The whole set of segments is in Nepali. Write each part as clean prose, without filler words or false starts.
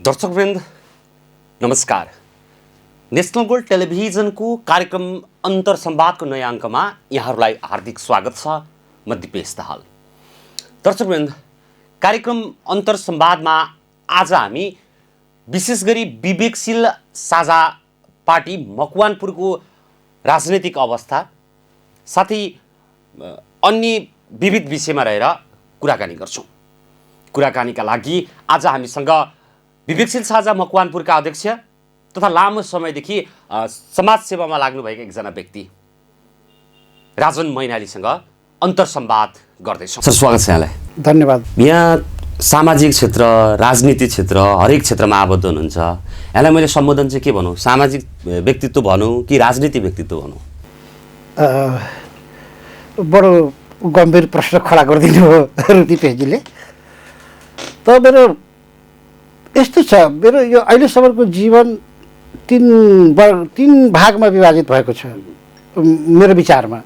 दर्शकवृन्द नमस्कार। नेसनल गोल्ड टेलिभिजनको कार्यक्रम अन्तर संवादको नयाँ अङ्कमा यहाँहरूलाई हार्दिक स्वागत छ। म दिपेश दाहाल। दर्शकवृन्द, कार्यक्रम अन्तर संवादमा आज हामी विशेष गरी विवेकशील साझा पार्टी मकवानपुरको राजनैतिक अवस्था साथै अन्य विविध विषयमा रहेर कुराकानी गर्छौँ। कुराकानीका लागि आज हामीसँग विवेकशील साझा मकवानपुरका अध्यक्ष तथा लामो समयदेखि समाज सेवामा लाग्नुभएका एकजना व्यक्ति राजन मैनालीसँग अन्तर संवाद गर्दैछौँ। सर, स्वागत छ यहाँलाई। धन्यवाद। यहाँ सामाजिक क्षेत्र, राजनीतिक क्षेत्र, हरेक क्षेत्रमा आबद्ध हुनुहुन्छ। यसलाई मैले सम्बोधन चाहिँ के भनौँ, सामाजिक व्यक्तित्व भनौँ कि राजनीतिक व्यक्तित्व भनौँ? बडो गम्भीर प्रश्न खडा गरिदिनु हो दिपेशजीले। त मेरो यस्तो छ, मेरो यो अहिलेसम्मको जीवन तीन भागमा विभाजित भएको छ मेरो विचारमा।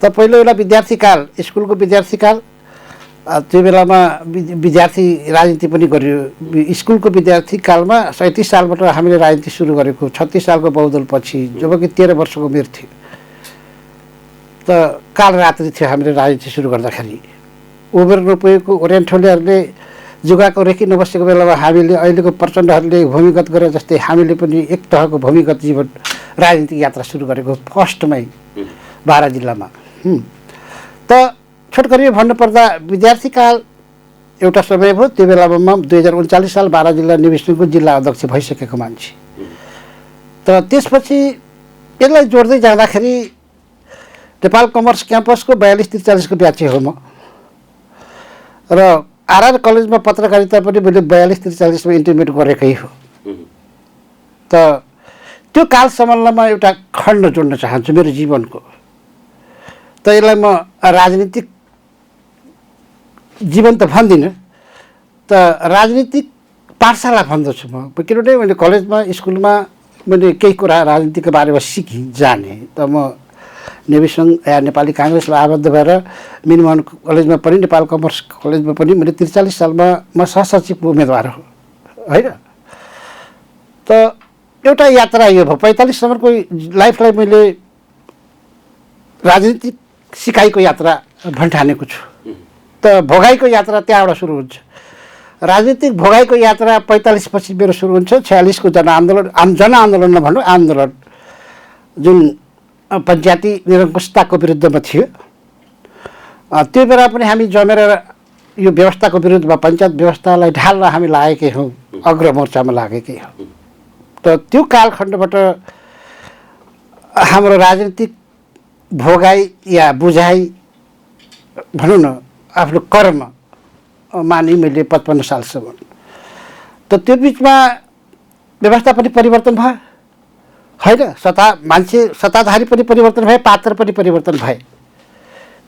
त पहिलो एउटा विद्यार्थीकाल, स्कुलको विद्यार्थीकाल, त्यो बेलामा विद्यार्थी राजनीति पनि गरियो। स्कुलको विद्यार्थीकालमा 37 सालबाट हामीले राजनीति सुरु गरेको, 36 सालको बहुदलपछि, जबकि 13 वर्षको उमेर थियो। त कालरात्रि थियो हामीले राजनीति सुरु गर्दाखेरि। उमेर नपुगेको ओरिएन्टलहरूले जुगाको रेखी नबसेको बेलामा हामीले अहिलेको प्रचण्डहरूले भूमिगत गरे जस्तै हामीले पनि एक तहको भूमिगत जीवन राजनीतिक यात्रा सुरु गरेको फर्स्टमै बारा जिल्लामा। त छोटकरी भन्नुपर्दा विद्यार्थीकाल एउटा समय भयो। त्यो बेलामा म 2039 साल बारा जिल्ला निवेशनको जिल्ला अध्यक्ष भइसकेको मान्छे। त त्यसपछि यसलाई जोड्दै जाँदाखेरि नेपाल कमर्स क्याम्पसको 42-43 को ब्याच हो म। र आरआर कलेजमा पत्रकारिता पनि मैले 42-43 मा इन्टरमिडिएट गरेकै हो। त त्यो कालसम्मलाई म एउटा खण्ड जोड्न चाहन्छु मेरो जीवनको। त यसलाई म राजनीतिक जीवन त भन्दिनँ, त राजनीतिक पाठशाला भन्दछु म। किनभने मैले कलेजमा स्कुलमा मैले केही कुरा राजनीतिको बारेमा सिकेँ, जाने। त म नेविसङ्घ या नेपाली काङ्ग्रेसमा आबद्ध भएर मिनमोहन कलेजमा पनि, नेपाल कमर्स कलेजमा पनि मैले 43 सालमा म सहसचिवको उम्मेदवार हो, होइन? त एउटा यात्रा यो भयो। 45 सम्मको लाइफलाई मैले राजनीतिक सिकाइको यात्रा भन्ठानेको छु। त भोगाइको यात्रा त्यहाँबाट सुरु हुन्छ। राजनीतिक भोगाइको यात्रा 45 पछि मेरो सुरु हुन्छ। 46 को जनआन्दोलन नभनौँ, आन्दोलन जुन पञ्चायती निरङ्कुशताको विरुद्धमा थियो। त्यो बेला पनि हामी जमेर यो व्यवस्थाको विरुद्धमा पञ्चायत व्यवस्थालाई ढाल्न हामी लागेकै हौँ, अग्रमोर्चामा लागेकै हौँ। त त्यो कालखण्डबाट हाम्रो राजनीतिक भोगाइ या बुझाइ भनौँ न, आफ्नो कर्म मानि मैले 55 सालसम्म। त त्यो बिचमा व्यवस्था पनि परिवर्तन भयो, होइन? सत्ताधारी पनि परिवर्तन भए, पात्र पनि परिवर्तन भए।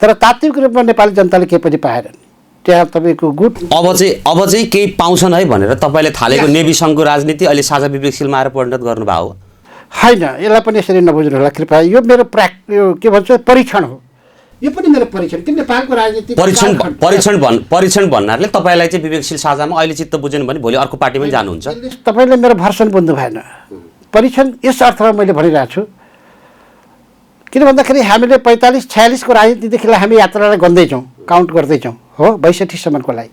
तर तात्विक रूपमा नेपाली जनताले केही पनि पाएनन्। त्यहाँ तपाईँको गुट अब चाहिँ केही पाउँछन् है भनेर तपाईँले थालेको नेविसङ्घको राजनीति अहिले साझा विवेकशीलमा आएर परिणत गर्नुभएको हो, होइन? यसलाई पनि यसरी नबुझ्नु होला कृपया। यो मेरो यो के भन्छ, परीक्षण हो। यो पनि मेरो परीक्षण। किन नेपालको राजनीति परीक्षण भन्नाले तपाईँलाई चाहिँ विवेकशील साझामा अहिले चित्त बुझेन भने भोलि अर्को पार्टीमा जानुहुन्छ? तपाईँले मेरो भर्सन बुझ्नु भएन। परीक्षण यस अर्थमा मैले भनिरहेको छु, किन भन्दाखेरि हामीले 45-46 को राजनीतिदेखिलाई हामी यात्रालाई गन्दैछौँ, काउन्ट गर्दैछौँ, हो, 62 सम्मकोलाई।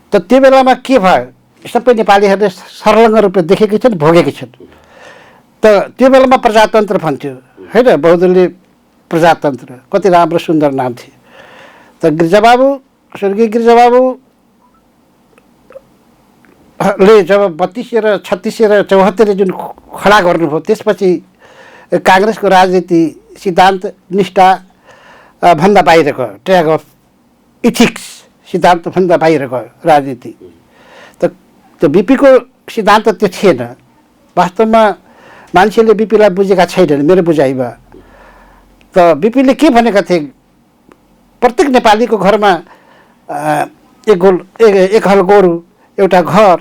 त त्यो बेलामा के भयो, सबै नेपालीहरूले सर्लङ्ग रूपले देखेकै छन्, भोगेकै छन्। त त्यो बेलामा प्रजातन्त्र भन्थ्यो, होइन? बहुदलीय प्रजातन्त्र, कति राम्रो सुन्दर नाम थियो। त गिरिजाबाबु, स्वर्गीय गिरिजाबाबु ले जब 32 र 36 र 74 जुन खडा गर्नुभयो, त्यसपछि काङ्ग्रेसको राजनीति सिद्धान्त निष्ठा भन्दा बाहिर गयो, ट्र्याक अफ इथिक्स सिद्धान्त भन्दा बाहिर गयो राजनीति। त बिपीको सिद्धान्त त्यो थिएन। वास्तवमा मान्छेले बिपीलाई बुझेका छैनन् मेरो बुझाइमा। त बिपीले के भनेका थिए, प्रत्येक नेपालीको घरमा एक हल गोरु, एउटा घर,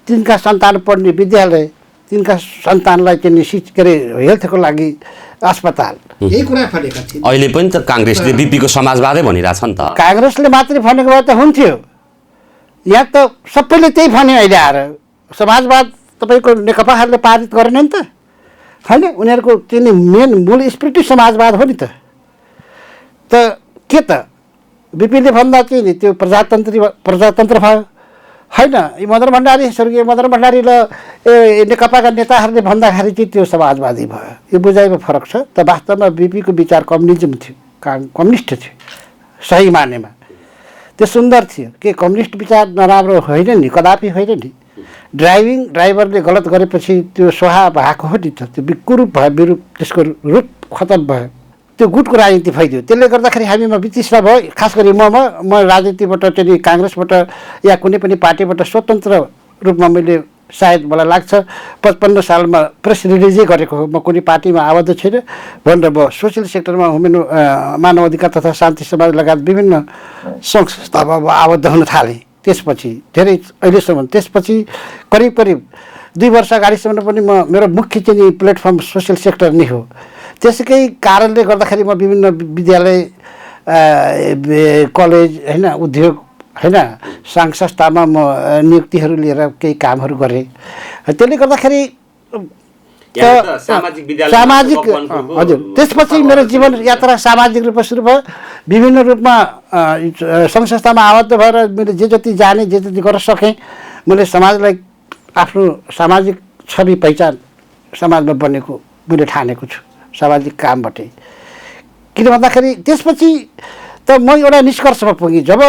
तिनका सन्तान पढ्ने विद्यालय, तिनका सन्तानलाई चाहिँ के अरे हेल्थको लागि अस्पताल, यही कुरा भनेका थिए। अहिले पनि त काङ्ग्रेसले बिपीको समाजवादै भनिरहेछ नि त। काङ्ग्रेसले मात्रै भनेको भए त हुन्थ्यो, यहाँ त सबैले त्यही भन्यो अहिले आएर समाजवाद तपाईँको नेकपाहरूले पारित गरेन नि त होइन उनीहरूको त्यो नि मेन मूल स्पिरिट समाजवाद हो नि त के त बिपीले भन्दा चाहिँ नि त्यो प्रजातन्त्र भयो होइन यी मदन भण्डारी स्वर्गीय मदन भण्डारी र नेकपाका नेताहरूले भन्दाखेरि चाहिँ त्यो समाजवादी भयो यो बुझाइमा फरक छ त वास्तवमा बिपीको विचार कम्युनिजम थियो कम्युनिस्ट थियो सही मानेमा त्यो सुन्दर थियो के कम्युनिस्ट विचार नराम्रो होइन नि कदापि होइन नि ड्राइभरले गलत गरेपछि त्यो स्वाहा भएको हो नि त त्यो विकुरूप भयो विरूप त्यसको रूप खतम भयो त्यो गुटको राजनीति फैलियो त्यसले गर्दाखेरि हामीमा वितृष्णा भयो खास गरी म राजनीतिबाट चाहिँ काङ्ग्रेसबाट या कुनै पनि पार्टीबाट स्वतन्त्र रूपमा मैले सायद मलाई लाग्छ 55 सालमा प्रेस रिलिजै गरेको हो म कुनै पार्टीमा आबद्ध छैन भनेर म सोसियल सेक्टरमा मानव अधिकार तथा शान्ति समाज लगायत विभिन्न सङ्घ संस्थामा आबद्ध हुन थालेँ त्यसपछि धेरै अहिलेसम्म त्यसपछि करिब 2 वर्ष अगाडिसम्म पनि मेरो मुख्य चाहिँ प्लेटफर्म सोसियल सेक्टर नै हो त्यसकै कारणले गर्दाखेरि म विभिन्न विद्यालय कलेज होइन उद्योग होइन सङ्घ संस्थामा म नियुक्तिहरू लिएर केही कामहरू गरेँ त्यसले गर्दाखेरि सामाजिक हजुर त्यसपछि मेरो जीवन यात्रा सामाजिक रूपमा सुरु भयो विभिन्न रूपमा सङ्घ संस्थामा आबद्ध भएर मैले जे जति जाने जे जति गर्न सकेँ मैले समाजलाई आफ्नो सामाजिक छवि पहिचान समाजमा बनेको मैले ठानेको छु सामाजिक कामबाटै किन भन्दाखेरि त्यसपछि त म एउटा निष्कर्षमा पुगेँ जब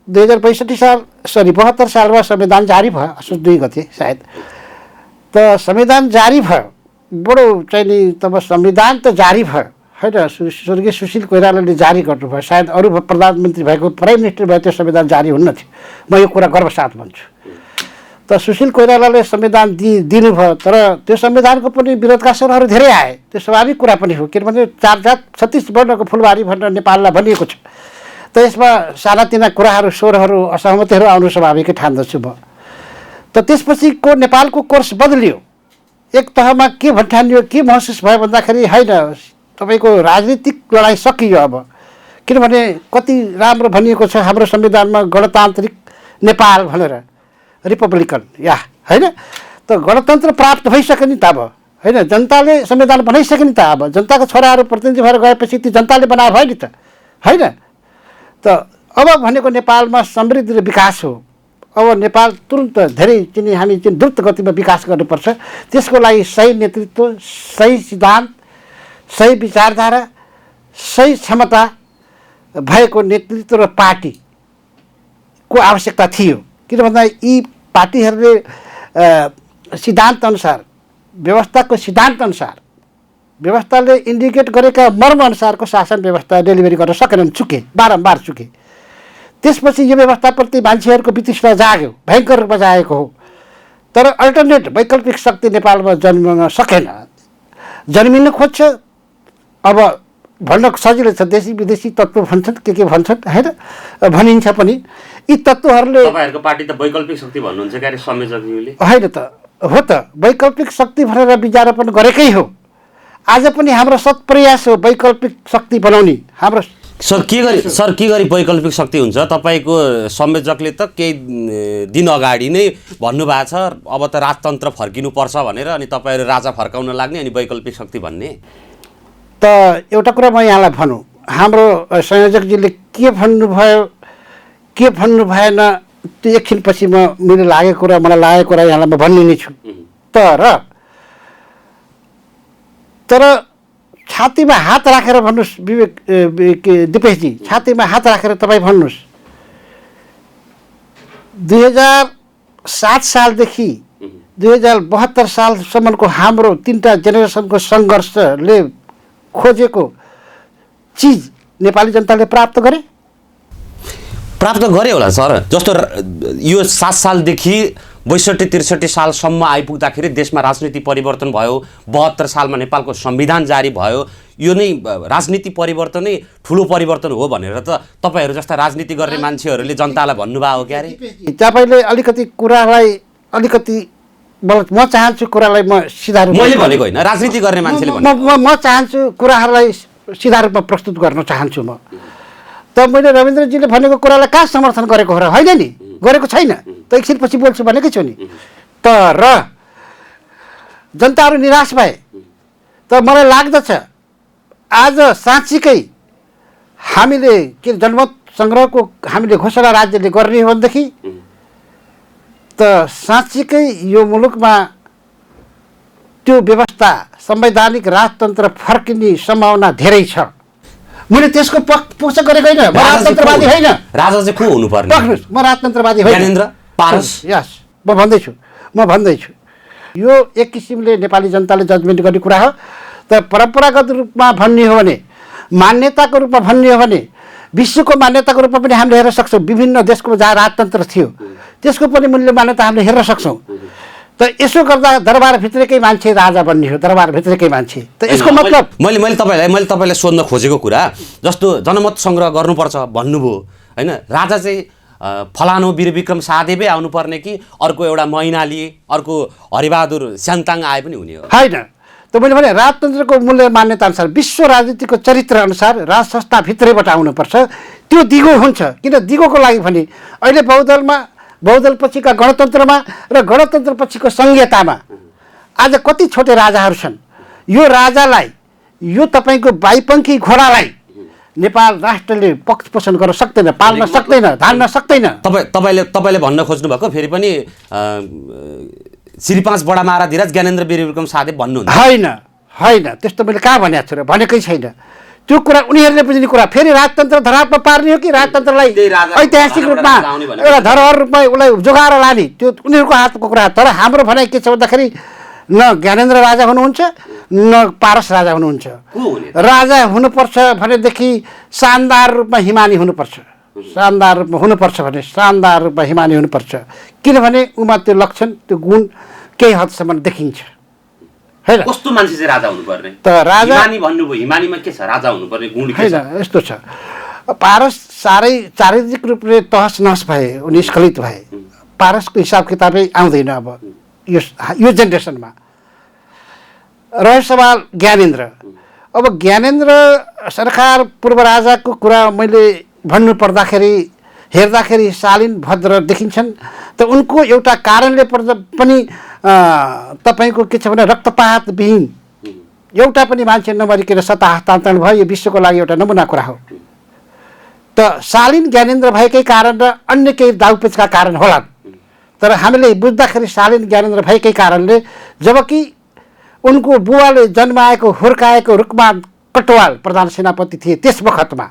72 सालमा संविधान जारी भयो असोज 2 गते सायद त संविधान जारी भयो बडो चाहिँ नि तब संविधान त जारी भयो होइन स्वर्गीय सुशील कोइरालाले जारी गर्नुभयो सायद अरू प्रधानमन्त्री भएको प्राइम मिनिस्टर भयो त्यो संविधान जारी हुन्न थियो म यो कुरा गर्वसाथ भन्छु त सुशील कोइरालाले संविधान दिनुभयो तर त्यो संविधानको पनि विरोधका स्वरहरू धेरै आए त्यो स्वाभाविक कुरा पनि हो किनभने 4 जात 36 वर्णको फुलबारी भनेर नेपाललाई भनिएको छ त यसमा सानातिना कुराहरू स्वरहरू असहमतिहरू आउनु स्वाभाविकै ठान्दछु म त त्यसपछिको नेपालको कोर्स बदलियो एक तहमा के भन्ठानियो के महसुस भयो भन्दाखेरि होइन तपाईँको राजनीतिक लडाइँ सकियो अब किनभने कति राम्रो भनिएको छ हाम्रो संविधानमा गणतान्त्रिक नेपाल भनेर रिपब्लिकन या होइन त गणतन्त्र प्राप्त भइसक्यो नि त अब होइन जनताले संविधान बनाइसक्यो नि त अब जनताको छोराहरू प्रतिनिधि भएर गएपछि ती जनताले बनाए भयो नि त होइन त अब भनेको नेपालमा समृद्धि र विकास हो अब नेपाल तुरन्त धेरै चाहिँ हामी चाहिँ द्रुत गतिमा विकास गर्नुपर्छ त्यसको लागि सही नेतृत्व सही सिद्धान्त सही विचारधारा सही क्षमता भएको नेतृत्व र पार्टीको आवश्यकता थियो किन भन्दा यी पार्टीहरूले सिद्धान्तअनुसार व्यवस्थाको सिद्धान्तअनुसार व्यवस्थाले इन्डिकेट गरेका मर्मअनुसारको शासन व्यवस्था डेलिभरी गर्न सकेनन् चुके बारम्बार चुके त्यसपछि यो व्यवस्थाप्रति मान्छेहरूको वितृष्णा जाग्यो भयङ्कर रूपमा जागेको हो तर अल्टरनेट वैकल्पिक शक्ति नेपालमा जन्मन सकेन जन्मिन खोज्छ अब भन्न सजिलो छ देशी विदेशी तत्त्व भन्छन् के भन्छन् होइन भनिन्छ पनि यी तत्त्वहरूले तपाईहरुको पार्टी त वैकल्पिक शक्ति भन्नुहुन्छ के संयोजकले होइन त हो त वैकल्पिक शक्ति भनेर विचारोपण गरेकै हो आज पनि हाम्रो सत्प्रयास हो वैकल्पिक शक्ति बनाउने हाम्रो सर के गरी वैकल्पिक शक्ति हुन्छ तपाईको संयोजकले त केही दिन अगाडि नै भन्नुभएको छ अब त राजतन्त्र फर्किनुपर्छ भनेर अनि तपाईहरु राजा फर्काउन लाग्ने अनि वैकल्पिक शक्ति भन्ने त एउटा कुरा म यहाँलाई भनौँ हाम्रो संयोजकजीले के भन्नुभयो के भन्नु भएन त्यो एकछिनपछि मैले लागेको कुरा मलाई लागेको कुरा यहाँलाई म भन्ने नै छु तर छातीमा हात राखेर भन्नुहोस् विवेक दिपेशजी छातीमा हात राखेर तपाईँ भन्नुहोस् 2007 सालदेखि 2072 सालसम्मको हाम्रो 3टा जेनेरेसनको सङ्घर्षले खोजेको चिज नेपाली जनताले प्राप्त गरे होला सर जस्तो यो 7 सालदेखि 62-63 सालसम्म आइपुग्दाखेरि देशमा राजनीति परिवर्तन भयो 72 सालमा नेपालको संविधान जारी भयो यो नै राजनीति परिवर्तनै ठुलो परिवर्तन हो भनेर त तपाईहरु जस्ता राजनीति गर्ने मान्छेहरूले जनतालाई भन्नुभयो हो क्यारे तपाईले अलिकति कुरालाई अलिकति म चाहन्छु कुरालाई म सिधा रूपमा मैले भनेको हैन राजनीति गर्ने मान्छेले म चाहन्छु कुराहरूलाई सिधा रूपमा प्रस्तुत गर्न चाहन्छु म त मैले रविन्द्रजीले भनेको कुरालाई कहाँ समर्थन गरेको हो र होइन नि गरेको छैन त एकछिनपछि बोल्छु भनेकै छु नि। तर जनताहरू निराश भए। त मलाई लाग्दछ आज साँच्चीकै हामीले के जनमत सङ्ग्रहको हामीले घोषणा राज्यले गर्ने हो भनेदेखि त साँच्चीकै यो मुलुकमा त्यो व्यवस्था संवैधानिक राजतन्त्र फर्किने सम्भावना धेरै छ। मैले त्यसको पक्ष गरेको होइन, म राजतन्त्रवादी होइन। राजा चाहिँ को हुनुपर्ने? पक्नुहोस्, म राजतन्त्रवादी होइन। ज्ञानेन्द्र पारस? यस, म भन्दैछु यो एक किसिमले नेपाली जनताले जजमेन्ट गर्ने कुरा हो। तर परम्परागत रूपमा भन्ने हो भने, मान्यताको रूपमा भन्ने हो भने, विश्वको मान्यताको रूपमा पनि हामीले हेर्न सक्छौँ। विभिन्न देशको जहाँ राजतन्त्र थियो त्यसको पनि मूल्य मान्यता हामीले हेर्न सक्छौँ। त यसो गर्दा दरबारभित्रकै मान्छे राजा बन्ने हो, दरबारभित्रकै मान्छे। त यसको मतलब मैले तपाईँलाई सोध्न खोजेको कुरा जस्तो जनमत सङ्ग्रह गर्नुपर्छ भन्नुभयो होइन, राजा चाहिँ फलानु वीरविक्रम शाहदेवै आउनुपर्ने कि अर्को एउटा मैनाली, अर्को हरिबहादुर स्याङ्ताङ आए पनि हुने हो? होइन, त मैले भने राजतन्त्रको मूल्य मान्यता अनुसार, विश्व राजनीतिको चरित्र अनुसार राज संस्थाभित्रैबाट आउनुपर्छ। त्यो दिगो हुन्छ। किन दिगोको लागि भने अहिले बहुदल पछिका गणतन्त्रमा र गणतन्त्र पछिको सङ्घीयतामा आज कति छोटे राजाहरू छन्। यो राजालाई, यो तपाईँको बाइपङ्खी घोडालाई नेपाल राष्ट्रले पोषण गर्न सक्दैन, पाल्न सक्दैन, धान्न सक्दैन। तपाईँले भन्न खोज्नु भएको फेरि पनि श्री 5 बडा महाराज ज्ञानेन्द्र वीरविक्रम शाहदेव भन्नुहुन्छ? होइन, त्यस्तो मैले कहाँ भनेको छु र, भनेकै छैन। त्यो कुरा उनीहरूले बुझ्ने कुरा। फेरि राजतन्त्र धरापमा पार्ने हो कि राजतन्त्रलाई ऐतिहासिक रूपमा एउटा धरोहर रूपमा उसलाई जोगाएर लाने, त्यो उनीहरूको हातको कुरा। तर हाम्रो भनाइ के छ भन्दाखेरि न ज्ञानेन्द्र राजा हुनुहुन्छ न पारस राजा हुनुहुन्छ। राजा हुनुपर्छ भनेदेखि शानदार रूपमा हिमानी हुनुपर्छ। शानदार रूपमा हुनुपर्छ भने शानदार रूपमा हिमानी हुनुपर्छ। किनभने उमा त्यो लक्षण, त्यो गुण केही हदसम्म देखिन्छ। हैन, कस्तो मान्छे चाहिँ राजा हुनुपर्ने? त राजा हिमानी भन्नुभयो, हिमानीमा के छ? राजा हुनुपर्ने गुण के छ? हैन, यस्तो छ। पारस चारित्रिक रूपले तहस नहस भए, उनी स्खलित भए। पारसको हिसाब किताबै आउँदैन अब यो जेनेरेसनमा। रह्यो सवाल ज्ञानेन्द्र। अब ज्ञानेन्द्र सरकार पूर्व राजाको कुरा मैले भन्नु पर्दाखेरि हेर्दाखेरि शालीन भद्र देखिन्छन्। त उनको एउटा कारणले पर्दा पनि तपाईँको के छ भने रक्तपात विहीन एउटा पनि मान्छे नमरिकन सत्ता हस्तान्तरण भयो। यो विश्वको लागि एउटा नमुना कुरा हो। त शालीन ज्ञानेन्द्र भएकै कारण र अन्य केही दाउपेचका कारण होला। तर हामीले बुझ्दाखेरि शालीन ज्ञानेन्द्र भएकै कारणले, जबकि उनको बुवाले जन्माएको हुर्काएको रुकमान कटवाल प्रधान सेनापति थिए त्यस बखतमा,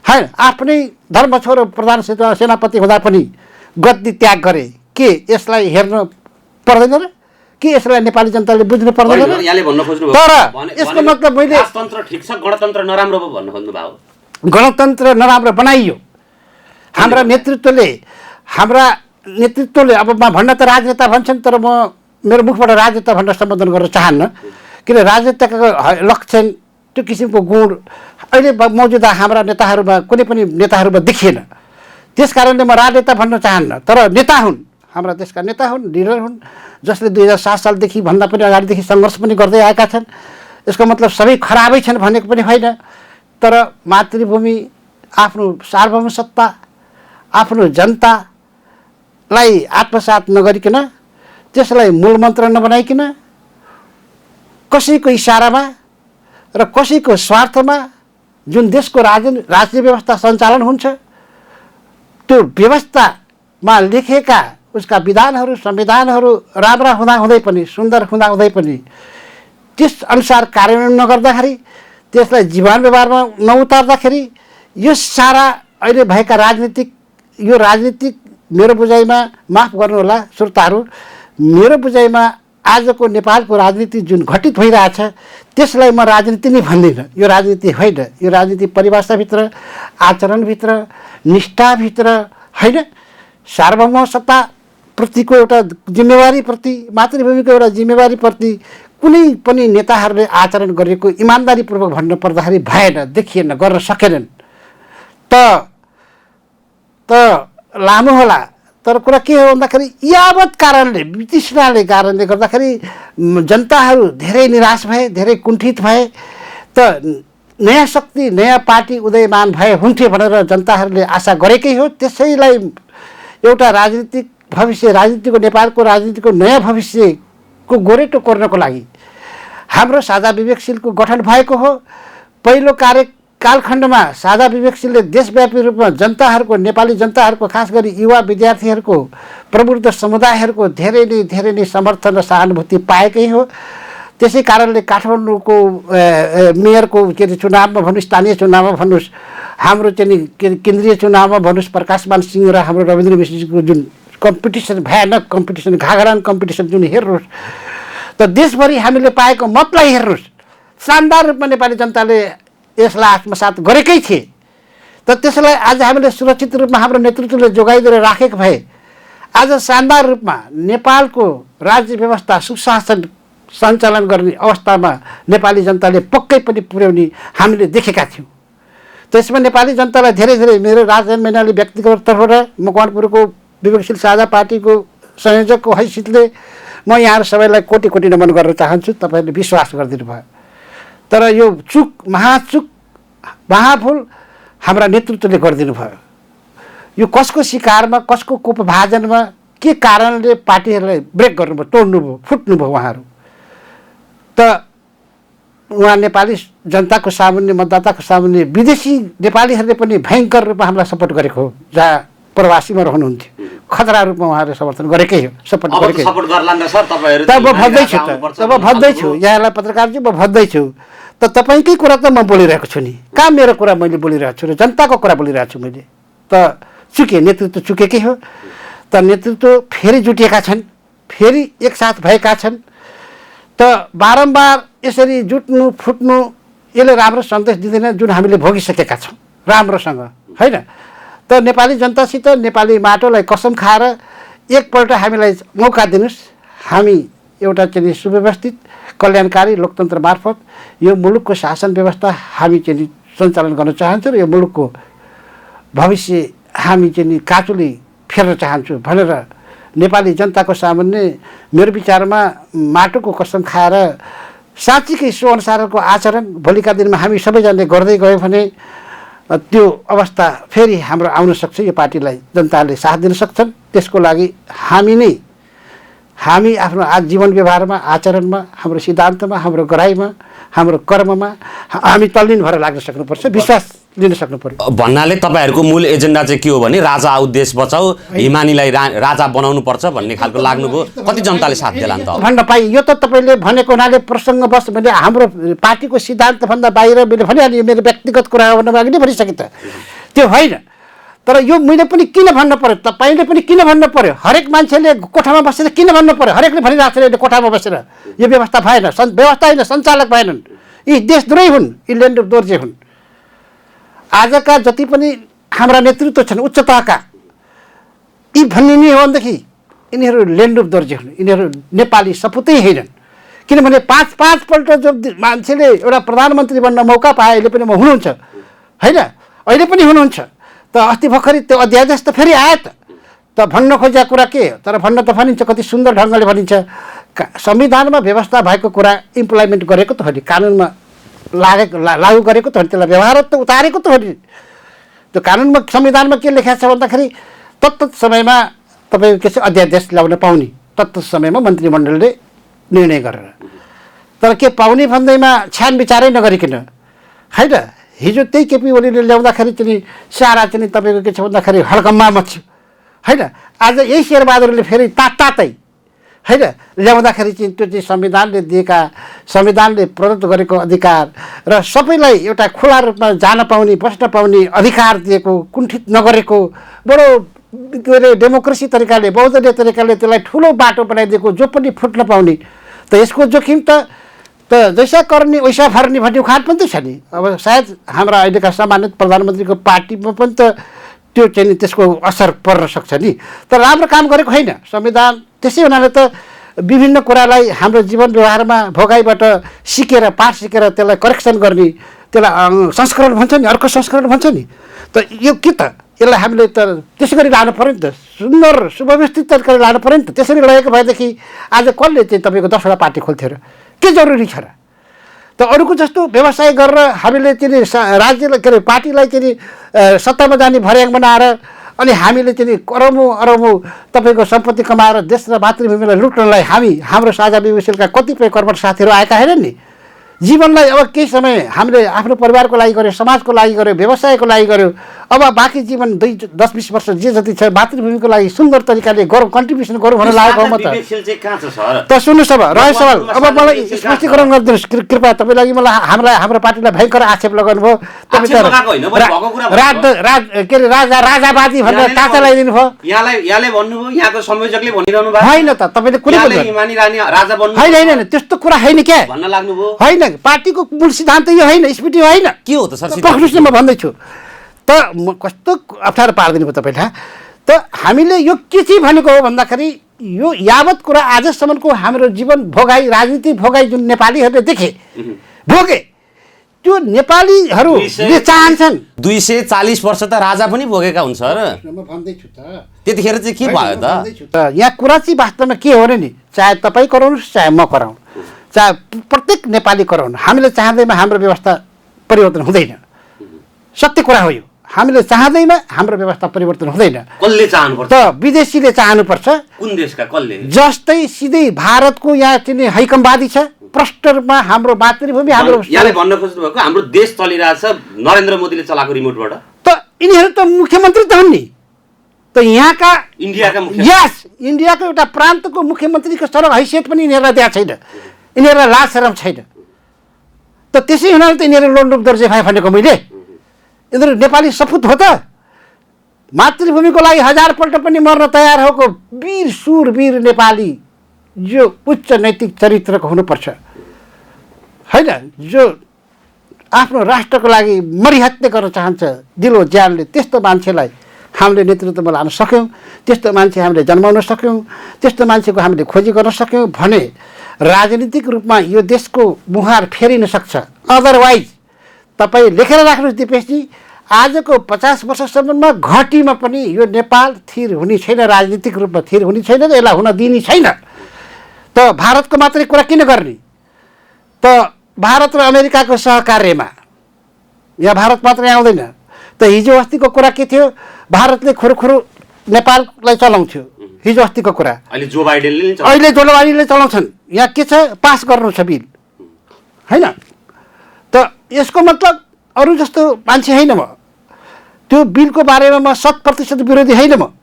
होइन, आफ्नै धर्म छोरो प्रधान सेनापति हुँदा पनि गद्दी त्याग गरे। के यसलाई हेर्न पर्दैन र? के यसलाई नेपाली जनताले बुझ्नु पर्दैन र? तर यसको मतलब मैले राजतन्त्र ठिक छ, गणतन्त्र नराम्रो भयो भन्नु खोज्नुभयो? गणतन्त्र नराम्रो बनाइयो हाम्रा नेतृत्वले। अब म भन्न त राजनेता भन्छन्, तर म मेरो मुखबाट राजनेता भनेर सम्बोधन गर्न चाहन्न। किन राजनेताको लक्षण, त्यो किसिमको गुण अहिले मौजुदा हाम्रा नेताहरूमा कुनै पनि नेताहरूमा देखिएन। त्यस कारणले म राजनेता भन्न चाहन्न। तर नेता हुन्, हाम्रा देशका नेता हुन्, लिडर हुन्, जसले 2007 सालदेखि भन्दा पनि अगाडिदेखि सङ्घर्ष पनि गर्दै आएका छन्। यसको मतलब सबै खराबै छन् भनेको पनि होइन। तर मातृभूमि, आफ्नो सार्वभौम सत्ता, आफ्नो जनतालाई आत्मसात नगरिकन, त्यसलाई मूलमन्त्र नबनाइकन, कसैको इसारामा र कसैको स्वार्थमा जुन देशको राज्य व्यवस्था सञ्चालन हुन्छ, त्यो व्यवस्थामा लेखेका उसका विधानहरू, संविधानहरू राम्रा हुँदाहुँदै पनि, सुन्दर हुँदाहुँदै पनि त्यस अनुसार कार्यान्वयन नगर्दाखेरि, त्यसलाई जीवन व्यवहारमा नउतार्दाखेरि, यो सारा अहिले भएका राजनीतिक मेरो बुझाइमा, माफ गर्नुहोला श्रोताहरू, मेरो बुझाइमा आजको नेपालको राजनीति जुन घटित भइरहेछ त्यसलाई म राजनीति नै भन्दिनँ। यो राजनीति होइन। यो राजनीति परिभाषाभित्र, आचरणभित्र, निष्ठाभित्र, होइन, सार्वभौम सत्ता प्रतिको एउटा जिम्मेवारीप्रति, मातृभूमिको एउटा जिम्मेवारीप्रति कुनै पनि नेताहरूले आचरण गरेको इमान्दारीपूर्वक भन्न पर्दाखेरि भएन, देखिएन, गर्न सकेनन्। त लामो होला। तर कुरा के हो भन्दाखेरि यावत कारणले, वितृष्णाले कारणले गर्दाखेरि जनताहरू धेरै निराश भए, धेरै कुण्ठित भए। त नयाँ शक्ति, नयाँ पार्टी उदयमान भए हुन्थ्यो भनेर जनताहरूले आशा गरेकै हो। त्यसैलाई एउटा राजनीतिक भविष्य, राजनीतिको नेपालको राजनीतिको नयाँ भविष्यको गोरेटो कोर्नको लागि हाम्रो साझा विवेकशीलको गठन भएको हो। पहिलो कालखण्डमा साझा विवेकशीलले देशव्यापी रूपमा जनताहरूको, नेपाली जनताहरूको, खास गरी युवा विद्यार्थीहरूको, प्रबुद्ध समुदायहरूको धेरै नै समर्थन र सहानुभूति पाएकै हो। त्यसै कारणले काठमाडौँको मेयरको के अरे चुनावमा भन्नुहोस्, स्थानीय चुनावमा भन्नुहोस्, हाम्रो चाहिँ केन्द्रीय चुनावमा भन्नुहोस्, प्रकाशमान सिंह र हाम्रो रविन्द्र मिश्रजीको जुन कम्पिटिसन, भयानक कम्पिटिसन, घाघरान कम्पिटिसन जुन हेर्नुहोस्, त देशभरि हामीले पाएको मतलाई हेर्नुहोस्। शानदार रूपमा नेपाली जनताले यसलाई आत्मसात गरेकै थिए। त त्यसलाई आज हामीले सुरक्षित रूपमा हाम्रो नेतृत्वले जोगाइदिएर राखेको भए आज शानदार रूपमा नेपालको राज्य व्यवस्था सुशासन सञ्चालन गर्ने अवस्थामा नेपाली जनताले पक्कै पनि पुर्याउने हामीले देखेका थियौँ। त्यसमा नेपाली जनतालाई धेरै मेरो राजन मैनाली व्यक्तिगत तर्फबाट मकवानपुरको विवेकशील साझा पार्टीको संयोजकको हैसियतले म यहाँहरू सबैलाई कोटी कोटी नमन गर्न चाहन्छु। तपाईँहरूले विश्वास गरिदिनु भयो। तर यो महाभुल हाम्रा नेतृत्वले गरिदिनु भयो। यो कसको शिकारमा, कसको कुपभाजनमा, के कारणले पार्टीहरूलाई ब्रेक गर्नुभयो, तोड्नुभयो, फुट्नुभयो उहाँहरू। त उहाँ नेपाली जनताको सामुन्ने, मतदाताको सामुन्ने विदेशी नेपालीहरूले पनि भयङ्कर रूपमा हामीलाई सपोर्ट गरेको हो। जहाँ प्रवासीमा रहनुहुन्थ्यो, खतरा रूपमा उहाँहरूले समर्थन गरेकै हो, सपोर्ट गरेकै हो। तब भन्दैछु यहाँलाई पत्रकारजी, म भन्दैछु त तपाईँकै कुरा त म बोलिरहेको छु नि। कहाँ मेरो कुरा मैले बोलिरहेको छु र जनताको कुरा बोलिरहेको छु मैले। त नेतृत्व चुकेकै हो। त नेतृत्व फेरि जुटिएका छन्, फेरि एकसाथ भएका छन्। त बारम्बार यसरी जुट्नु फुट्नु यसले राम्रो सन्देश दिँदैन, जुन हामीले भोगिसकेका छौँ राम्रोसँग, होइन? त नेपाली जनतासित, नेपाली माटोलाई कसम खाएर एकपल्ट हामीलाई मौका दिनुहोस्। हामी एउटा चाहिँ सुव्यवस्थित कल्याणकारी लोकतन्त्र मार्फत यो मुलुकको शासन व्यवस्था हामी चाहिँ सञ्चालन गर्न चाहन्छौँ र यो मुलुकको भविष्य हामी चाहिँ काँचुली फेर्न चाहन्छु भनेर नेपाली जनताको सामुन्ने मेरो विचारमा माटोको कसम खाएर साँच्चीकै सो अनुसारको आचरण भोलिका दिनमा हामी सबैजनाले गर्दै गयो भने त्यो अवस्था फेरि हाम्रो आउन सक्छ। यो पार्टीलाई जनताले साथ दिन सक्छन्। त्यसको लागि हामी आफ्नो जीवन व्यवहारमा, आचरणमा, हाम्रो सिद्धान्तमा, हाम्रो गराइमा, हाम्रो कर्ममा हामी तल्लीन भएर लाग्न सक्नुपर्छ, विश्वास लिन सक्नु पर्यो। भन्नाले तपाईँहरूको मूल एजेन्डा चाहिँ के हो भने राजा आऊ देश बचाऊ, हिमानीलाई राजा बनाउनु पर्छ भन्ने खालको लाग्नुभयो। कति जनताले साथ देला त भन्न पाइ? यो त तपाईँले भनेको हुनाले प्रसङ्गवश मैले हाम्रो पार्टीको सिद्धान्तभन्दा बाहिर मैले भनिहालेँ। मेरो व्यक्तिगत कुरा भन्नुको लागि नै भनिसकेँ त, त्यो होइन। तर यो मैले पनि किन भन्नु पर्यो, तपाईँले पनि किन भन्नु पर्यो? हरेक मान्छेले कोठामा बसेर किन भन्नु पर्यो? हरेकले भनिरहेको छ अहिले कोठामा बसेर यो व्यवस्था भएन, व्यवस्था होइन, सञ्चालक भएनन्, यी देशद्रोही हुन्, यी ल्यान्ड दोर्जे हुन्। आजका जति पनि हाम्रा नेतृत्व छन् उच्च तहका, यी भनिने हो भनेदेखि यिनीहरू ल्यान्ड दोर्जे हुन्, यिनीहरू नेपाली सपुतै होइनन्। किनभने पाँचपल्ट जो मान्छेले एउटा प्रधानमन्त्री बन्न मौका पाए अहिले पनि हुनुहुन्छ, होइन? अहिले पनि हुनुहुन्छ। त अस्ति भर्खरै त्यो अध्यादेश त फेरि आयो त भन्न खोजेको कुरा के हो? तर भन्न त भनिन्छ, कति सुन्दर ढङ्गले भनिन्छ, संविधानमा व्यवस्था भएको कुरा इम्प्लिमेन्ट गरेको त हो नि, कानुनमा लागू गरेको त हो नि, त्यसलाई व्यवहार त उतारेको त हो नि। त्यो कानुनमा संविधानमा के लेखेको छ भन्दाखेरि तत्त समयमा तपाईँको के छ अध्यादेश ल्याउन पाउने, तत्त समयमा मन्त्रीमण्डलले निर्णय गरेर। तर के पाउने भन्दैमा छ्यान विचारै नगरिकन, होइन? हिजो त्यही केपी ओलीले ल्याउँदाखेरि चाहिँ सारा चाहिँ तपाईँको के छ भन्दाखेरि हड्कम्मा मच्यो, होइन? आज यही शेरबहादुरले फेरि तातै, होइन, ल्याउँदाखेरि चाहिँ त्यो चाहिँ संविधानले दिएका, संविधानले प्रदत्त गरेको अधिकार र सबैलाई एउटा खुला रूपमा जान पाउने, बस्न पाउने अधिकार दिएको, कुण्ठित नगरेको, बडो के अरे डेमोक्रेसी तरिकाले, बहुदलीय तरिकाले त्यसलाई ठुलो बाटो बनाइदिएको, जो पनि फुट्न पाउने। त यसको जोखिम त जैसा करनी वैसा फर्नी भन्ने उखान पनि त छ नि। अब सायद हाम्रा अहिलेका सम्मानित प्रधानमन्त्रीको पार्टीमा पनि त त्यो चाहिँ त्यसको असर पर्न सक्छ नि। तर राम्रो काम गरेको होइन संविधान। त्यसै हुनाले त विभिन्न कुरालाई हाम्रो जीवन व्यवहारमा भोगाइबाट सिकेर, पाठ सिकेर त्यसलाई करेक्सन गर्ने, त्यसलाई संस्करण भन्छ नि, अर्को संस्करण भन्छ नि। त यो के त यसलाई हामीले त त्यसै गरी लानु पऱ्यो नि त, सुन्दर सुव्यवस्थित तरिकाले लानु पऱ्यो नि त। त्यसरी लगेको भएदेखि आज कसले चाहिँ तपाईँको 10वटा पार्टी खोल्थ्यो र? के जरुरी छ र? त अरूको जस्तो व्यवसाय गरेर हामीले चाहिँ राज्यलाई के अरे पार्टीलाई चाहिँ सत्तामा जाने भर्याङ बनाएर अनि हामीले चाहिँ करौँ अरबौँ तपाईँको सम्पत्ति कमाएर देश र मातृभूमिलाई लुट्नलाई हाम्रो साझा विवेशका कतिपय कर्मठ साथीहरू आएका होइनन् नि। जीवनलाई अब केही समय हामीले आफ्नो परिवारको लागि गर्यो, समाजको लागि गर्यो, व्यवसायको लागि गर्यो। अब बाँकी जीवन 10-20 वर्ष जे जति छ मातृभूमिको लागि सुन्दर तरिकाले गरौँ, कन्ट्रिब्युसन गरौँ भनेर लागेको हो। म त सुन्नुहोस् अब रह्यो सवाल। अब मलाई स्पष्टीकरण गरिदिनुहोस् कृपया। तपाईँलाई हाम्रो पार्टीलाई भयङ्कर आक्षेप लगाउनु भयो। तपाईँ त के अरे राजावादी भनेर टाचा लगाइदिनु भयो। होइन त तपाईँले कुनै होइन त्यस्तो कुरा होइन क्या, होइन पार्टीको मूल सिद्धान्त यो होइन, स्पिरिट यो होइन। के हो त सर? पक्नुस् न, म भन्दैछु त। म कस्तो अप्ठ्यारो पारिदिनु भयो तपाईँलाई। त हामीले यो के चाहिँ भनेको हो भन्दाखेरि यो यावत कुरा आजसम्मको हाम्रो जीवन भोगाई, राजनीति भोगाई जुन नेपालीहरूले देखे भोगे, त्यो नेपालीहरूले चाहन्छन्। 240 वर्ष त राजा पनि भोगेका हुन्छ र। म भन्दैछु त त्यतिखेर चाहिँ के भयो त? यहाँ कुरा चाहिँ वास्तवमा के हो र नि, चाहे तपाईँ गराउनुहोस् चाहे म गराउँ, चाहे प्रत्येक नेपाली गराउनु, हामीले चाहँदैमा हाम्रो व्यवस्था परिवर्तन हुँदैन। सत्य कुरा हो यो। हामीले चाहँदैमा हाम्रो व्यवस्था परिवर्तन हुँदैन। कसले चाहनुपर्छ? त विदेशीले चाहनुपर्छ। कुन देशका कसले? जस्तै सिधै भारतको यहाँ चाहिँ हैकमवादी छ, प्रष्टरमा हाम्रो मातृभूमि हाम्रो यहाँले भन्न खोज्नु भएको हाम्रो देश चलिरहेछ नरेन्द्र मोदीले चलाएको रिमोटबाट। त यिनीहरू त मुख्यमन्त्री त हुन् नि। त यहाँका इन्डियाका यस इन्डियाको एउटा प्रान्तको मुख्यमन्त्रीको सरल हैसियत पनि यिनीहरूलाई दिएको छैन। यिनीहरूलाई लाज शरम छैन। त त्यसै हुनाले त यिनीहरू लोनडुप दर्जे भए भनेको मैले। यिनीहरू नेपाली सपुत हो त। मातृभूमिको लागि 1000 पल्ट पनि मर्न तयार भएको वीर सुरवीर नेपाली जो उच्च नैतिक चरित्रको हुनुपर्छ, होइन, जो आफ्नो राष्ट्रको लागि मरिहत्ते गर्न चाहन्छ दिलो ज्यानले, त्यस्तो मान्छेलाई हामीले नेतृत्वमा लान सक्यौँ, त्यस्तो मान्छे हामीले जन्माउन सक्यौँ, त्यस्तो मान्छेको हामीले खोजी गर्न सक्यौँ भने राजनीतिक रूपमा यो देशको मुहार फेरिन सक्छ। अदरवाइज तपाईँ लेखेर राख्नुहोस् दिपेशजी, आजको 50 वर्षसम्ममा घटीमा पनि यो नेपाल थिर हुने छैन, राजनीतिक रूपमा थिर हुने छैन, यसलाई हुन दिने छैन। त भारतको मात्रै कुरा किन गर्ने त? भारत र अमेरिकाको सहकार्यमा यहाँ भारत मात्रै आउँदैन त। हिजो अस्तिको कुरा के थियो? भारतले खुरुखुरु नेपाललाई चलाउँथ्यो हिजो अस्तिको कुरा। अहिले जो बाइडेनले चलाउँछन्। यहाँ के छ? पास गर्नु छ बिल, होइन? त यसको मतलब अरू जस्तो मान्छे होइन म। त्यो बिलको बारेमा म 100% विरोधी होइन म।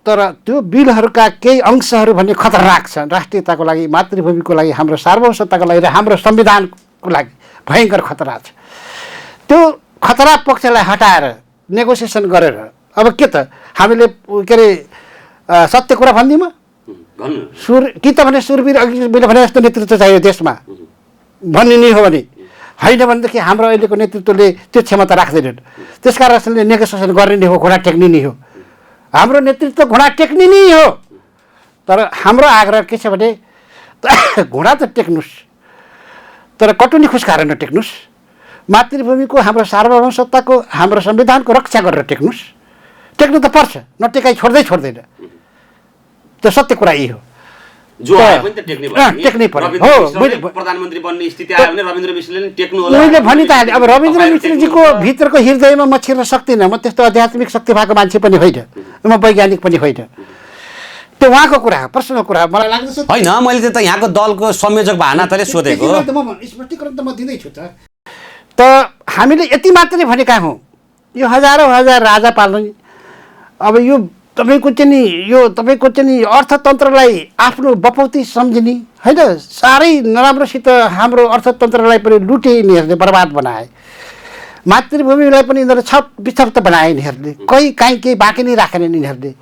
तर त्यो बिलहरूका केही अंशहरू भन्ने खतरनाक छन् राष्ट्रियताको लागि, मातृभूमिको लागि, हाम्रो सार्वभौमसत्ताको लागि र हाम्रो संविधानको लागि भयङ्कर खतरा छ। त्यो खतरा पक्षलाई हटाएर नेगोसिएसन गरेर अब के त हामीले के अरे सत्य कुरा भनिदिउँ कि त भने सुरवीर अघि मैले भने जस्तो नेतृत्व चाहियो देशमा भन्ने नै हो भने, होइन भनेदेखि हाम्रो अहिलेको नेतृत्वले त्यो क्षमता राख्दैनन्। त्यस कारणले नेगोसिएसन गर्ने नै हो, घोडा टेक्ने नै हो। हाम्रो नेतृत्व घोडा टेक्ने नै हो। तर हाम्रो आग्रह के छ भने घोडा त टेक्नुहोस्, तर कटुनी खुस्काएर नटेक्नुहोस्। मातृभूमिको हाम्रो सार्वभौमसत्ताको हाम्रो संविधानको रक्षा गरेर टेक्नुहोस्। टेक्नु त पर्छ, नटेकाइ छोड्दैन। त्यो सत्य कुरा यही हो। जो आए पनि त टेक्नै पर्यो। हो, प्रधानमन्त्री बन्ने स्थिति आयो भने रविन्द्र मिश्रले नि टेक्नु होला। मैले भनि त हालेँ। अब रविन्द्र मिश्रजीको भित्रको हृदयमा म छिर्न सक्दिनँ। म त्यस्तो आध्यात्मिक शक्ति भएको मान्छे पनि होइन, म वैज्ञानिक पनि होइन। त्यो उहाँको कुरा, पर्सनल कुरा मलाई लाग्छ। होइन, मैले त यहाँको दलको संयोजक भानातले सोधेको। स्पष्टीकरण त म दिँदैछु त। त हामीले यति मात्रै भनेका हौँ, यो हजार राजा पाल्ने। अब यो तपाईँको चाहिँ नि अर्थतन्त्रलाई आफ्नो बपौती सम्झिने, होइन, साह्रै नराम्रोसित हाम्रो अर्थतन्त्रलाई पनि लुटे यिनीहरूले, बर्बाद बनाए। मातृभूमिलाई पनि यिनीहरूले विक्षिप्त बनाए यिनीहरूले, काहीँ केही बाँकी नै राखेनन् यिनीहरूले।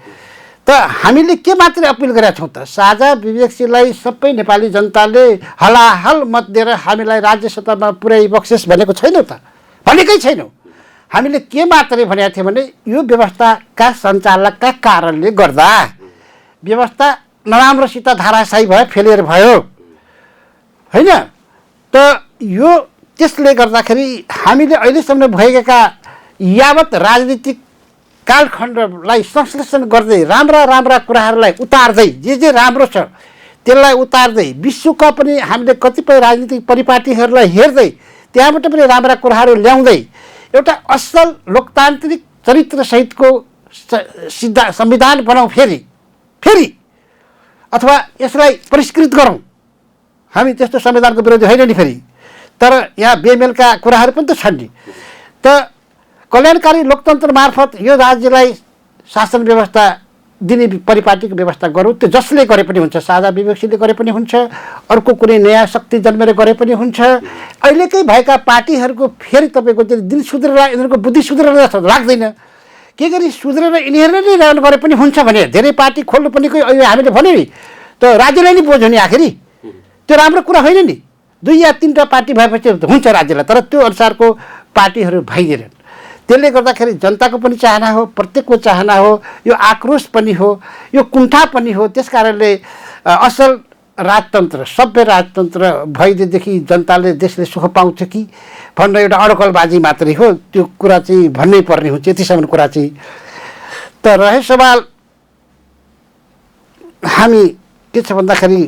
त हामीले के मात्रै अपिल गरेका छौँ त? साझा विवेकशीलाई सबै नेपाली जनताले हलाहल मत दिएर हामीलाई राज्य सत्तामा पुर्याइ बक्सेस भनेको छैनौँ त, भनेकै छैनौँ। हामीले के मात्रै भनेको थियो भने यो व्यवस्थाका सञ्चालकका कारणले गर्दा व्यवस्था नराम्रोसित धाराशायी भयो, फेलियर भयो, होइन? त यो त्यसले गर्दाखेरि हामीले अहिलेसम्म भएका यावत राजनीतिक कालखण्डलाई संश्लेषण गर्दै राम्रा कुराहरूलाई उतार्दै, जे राम्रो छ त्यसलाई उतार्दै, विश्वका पनि हामीले कतिपय राजनीतिक परिपाटीहरूलाई हेर्दै त्यहाँबाट पनि राम्रा कुराहरू ल्याउँदै एउटा असल लोकतान्त्रिक चरित्रसहितको संविधान बनाउँ फेरि अथवा यसलाई परिष्कृत गरौँ। हामी त्यस्तो संविधानको विरोधी होइन नि फेरि, तर यहाँ बेमेलका कुराहरू पनि त छन् नि। त कल्याणकारी लोकतन्त्र मार्फत यो राज्यलाई शासन व्यवस्था दिने परिपाटीको व्यवस्था गरौँ। त्यो जसले गरे पनि हुन्छ, साझा विवेकशीले गरे पनि हुन्छ, अर्को कुनै नयाँ शक्ति जन्मेर गरे पनि हुन्छ। अहिलेकै भएका पार्टीहरूको फेरि तपाईँको दिन सुध्रेर यिनीहरूको बुद्धि सुध्रेर जस्तो लाग्दैन। के गरी सुध्रेर यिनीहरूले नै रहन गरे पनि हुन्छ भने धेरै पार्टी खोल्नु पनि अहिले हामीले भन्यो नि, त राज्यलाई नै बोझ्यो नि आखिरी। त्यो राम्रो कुरा होइन नि। 2 या 3टा पार्टी भएपछि हुन्छ राज्यलाई, तर त्यो अनुसारको पार्टीहरू भइदिएनन्। त्यसले गर्दाखेरि जनताको पनि चाहना हो, प्रत्येकको चाहना हो, यो आक्रोश पनि हो, यो कुण्ठा पनि हो। त्यस कारणले असल राजतन्त्र, सभ्य राजतन्त्र भइदिएदेखि जनताले, देशले सुख पाउँछ कि भन्न एउटा अडकलबाजी मात्रै हो। त्यो कुरा चाहिँ भन्नै पर्ने हुन्छ, यतिसम्म कुरा चाहिँ। त रहे सवाल हामी के छ भन्दाखेरि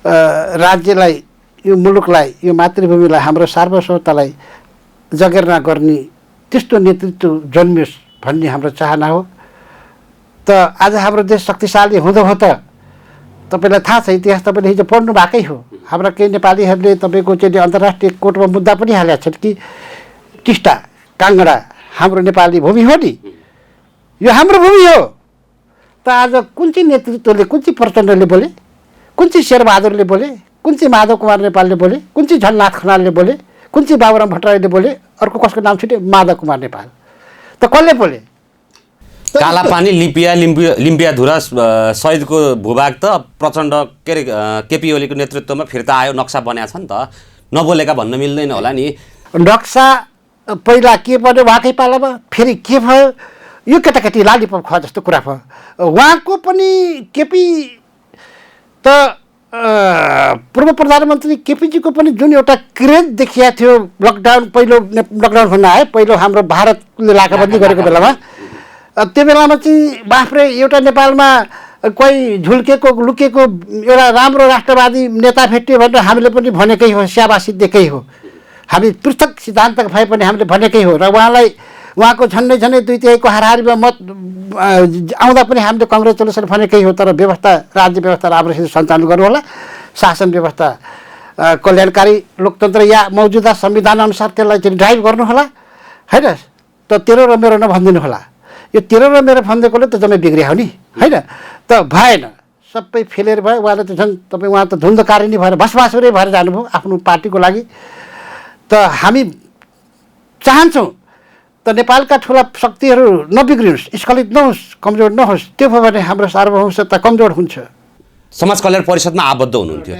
राज्यलाई, यो मुलुकलाई, यो मातृभूमिलाई, हाम्रो सार्वभौमतालाई जगेर्ना गर्ने त्यस्तो नेतृत्व जन्मियोस् भन्ने हाम्रो चाहना हो। त आज हाम्रो देश शक्तिशाली हुँदो हो त तपाईँलाई थाहा छ, इतिहास तपाईँले हिजो पढ्नु भएकै हो। हाम्रा केही नेपालीहरूले तपाईँको चाहिँ अन्तर्राष्ट्रिय कोर्टमा मुद्दा पनि हालेका छन् कि टिस्टा काङ्गडा हाम्रो नेपाली भूमि हो नि, यो हाम्रो भूमि हो। त आज कुन चाहिँ नेतृत्वले, कुन चाहिँ प्रचण्डले बोले, कुन चाहिँ शेरबहादुरले बोले, कुन चाहिँ माधव कुमार नेपालले बोले, कुन चाहिँ झलनाथ खनालले बोले, कुन चाहिँ बाबुराम भट्टराईले बोले, अर्को कसको नाम छुट्यो, माधव कुमार नेपाल। त कसले बोले? कालापानी लिम्पियाधुरा शहीदको भूभाग त प्रचण्ड के अरे केपी ओलीको नेतृत्वमा फिर्ता आयो, नक्सा बनाएको छ नि त। नबोलेका भन्न मिल्दैन होला नि। नक्सा पहिला के बन्यो उहाँकै पालामा, फेरि के भयो, यो केटाकेटी लालीपप खुवा जस्तो कुरा भयो। उहाँको पनि केपी त पूर्व प्रधानमन्त्री केपीजीको पनि जुन एउटा क्रेज देखिया थियो लकडाउन, पहिलो लकडाउन हुन आयो, पहिलो हाम्रो भारतले नाकाबन्दी गरेको बेलामा, त्यो बेलामा चाहिँ बाफ्रे एउटा नेपालमा कोही झुल्केको लुकेको एउटा राम्रो राष्ट्रवादी नेता भेट्यो भनेर हामीले पनि भनेकै हो, स्याबासी दिएकै हो। हामी पृथक सिद्धान्त भए पनि हामीले भनेकै हो। र उहाँलाई, उहाँको झन्डै 2/3 हाराहारीमा मत आउँदा पनि हामीले कङ्ग्रेचुलेसन भनेकै हो। तर व्यवस्था, राज्य व्यवस्था राम्रोसित सञ्चालन गर्नु होला, शासन व्यवस्था कल्याणकारी लोकतन्त्र या मौजुदा संविधान अनुसार त्यसलाई चाहिँ ड्राइभ गर्नु होला, होइन? त तेरो र मेरो नभनिदिनु होला। यो तेरो र मेरो भनिदिएकोले त जम्मै बिग्रिया हो नि, होइन? त भएन, सबै फेलियर भयो। उहाँले त झन् उहाँ त धुन्धकारिणी भएर भस्मासुरै भएर जानुभयो आफ्नो पार्टीको लागि। त हामी चाहन्छौँ त नेपालका ठुला शक्तिहरू नबिग्रियोस्, स्खलित नहोस्, कमजोर नहोस्। त्यो भयो भने हाम्रो सार्वभौमता कमजोर हुन्छ। समाज कल्याण परिषदमा आबद्ध हुनुहुन्थ्यो,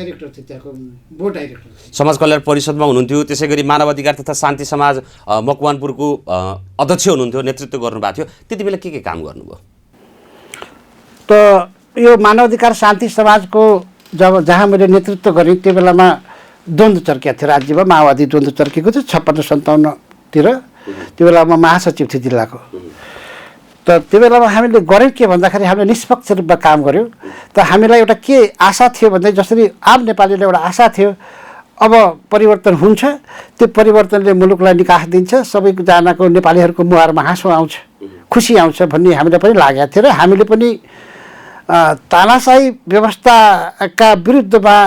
समाज कल्याण परिषदमा हुनुहुन्थ्यो। त्यसै गरी मानव अधिकार तथा शान्ति समाज मकवानपुरको अध्यक्ष हुनुहुन्थ्यो, नेतृत्व गर्नुभएको थियो। त्यति बेला के काम गर्नुभयो? त यो मानव अधिकार शान्ति समाजको जहाँ मैले नेतृत्व गरेँ त्यो बेलामा द्वन्द्व चर्किएको थियो राज्यमा, माओवादी द्वन्द्व चर्केको थियो 56-57तिर। त्यो बेलामा महासचिव थियो जिल्लाको। त त्यो बेलामा हामीले गऱ्यौँ के भन्दाखेरि हामीले निष्पक्ष रूपमा काम गऱ्यौँ। त हामीलाई एउटा के आशा थियो भन्दा, जसरी आम नेपालीलाई एउटा आशा थियो अब परिवर्तन हुन्छ, त्यो परिवर्तनले मुलुकलाई निकास दिन्छ, सबैजनाको नेपालीहरूको मुहारमा हाँसो आउँछ, खुसी आउँछ भन्ने हामीलाई पनि लागेको थियो। र हामीले पनि तानाशाही व्यवस्थाका विरुद्धमा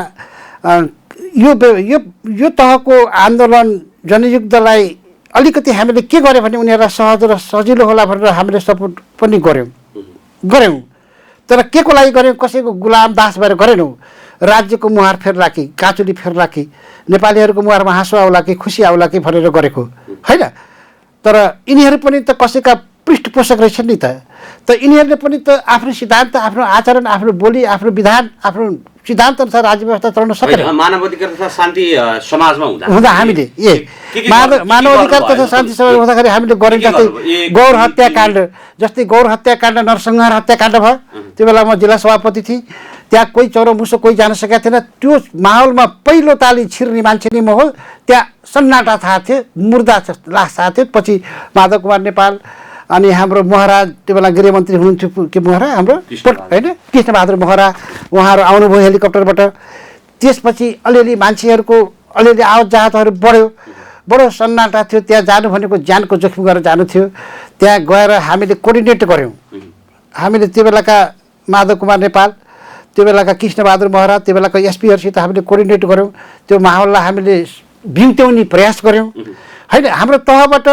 यो तहको आन्दोलन जनयुद्धलाई अलिकति हामीले के गर्यो भने उनीहरूलाई सहज र सजिलो होला भनेर हामीले सपोर्ट पनि गऱ्यौँ। तर के को लागि गऱ्यौँ? कसैको गुलाम दास भएर गरेनौँ। राज्यको मुहार फेर्ला कि, काँचुली फेर्ला कि, नेपालीहरूको मुहारमा हाँसो आउला कि, खुसी आउला कि भनेर गरेको होइन। तर यिनीहरू पनि त कसैका पृष्ठपोषक रहेछन् नि त। त यिनीहरूले पनि त आफ्नो सिद्धान्त, आफ्नो आचरण, आफ्नो बोली, आफ्नो विधान, आफ्नो सिद्धान्त अनुसार राज्य व्यवस्था चलाउन सकेन। मानव अधिकार तथा शान्ति समाजमा हुँदा हामीले मानव अधिकार तथा शान्ति समाज हुँदाखेरि हामीले गऱ्यौँ। जस्तै गौर हत्याकाण्ड, नरसंहार हत्याकाण्ड भयो। त्यो बेला म जिल्ला सभापति थिएँ। त्यहाँ कोही चौरोमुसो कोही जान सकेको थिएन। त्यो माहौलमा पहिलो ताली छिर्ने मान्छे नै म हो। त्यहाँ सन्नाटा थाहा थियो, मुर्दा लास थाहा थियो। पछि माधव कुमार नेपाल अनि हाम्रो महरा, त्यो बेला गृहमन्त्री हुनुहुन्थ्यो के महरा हाम्रो, होइन, कृष्णबहादुर महरा, उहाँहरू आउनुभयो हेलिकप्टरबाट। त्यसपछि अलिअलि मान्छेहरूको अलिअलि आवत जावतहरू बढ्यो। बडो सन्नाटा थियो। त्यहाँ जानु भनेको ज्यानको जोखिम गरेर जानु थियो। त्यहाँ गएर हामीले कोर्डिनेट गऱ्यौँ। हामीले त्यो बेलाका माधव कुमार नेपाल, त्यो बेलाका कृष्णबहादुर महरा, त्यो बेलाका एसपीहरूसित हामीले कोर्डिनेट गऱ्यौँ। त्यो माहौललाई हामीले बिउत्याउने प्रयास गऱ्यौँ होइन। हाम्रो तहबाट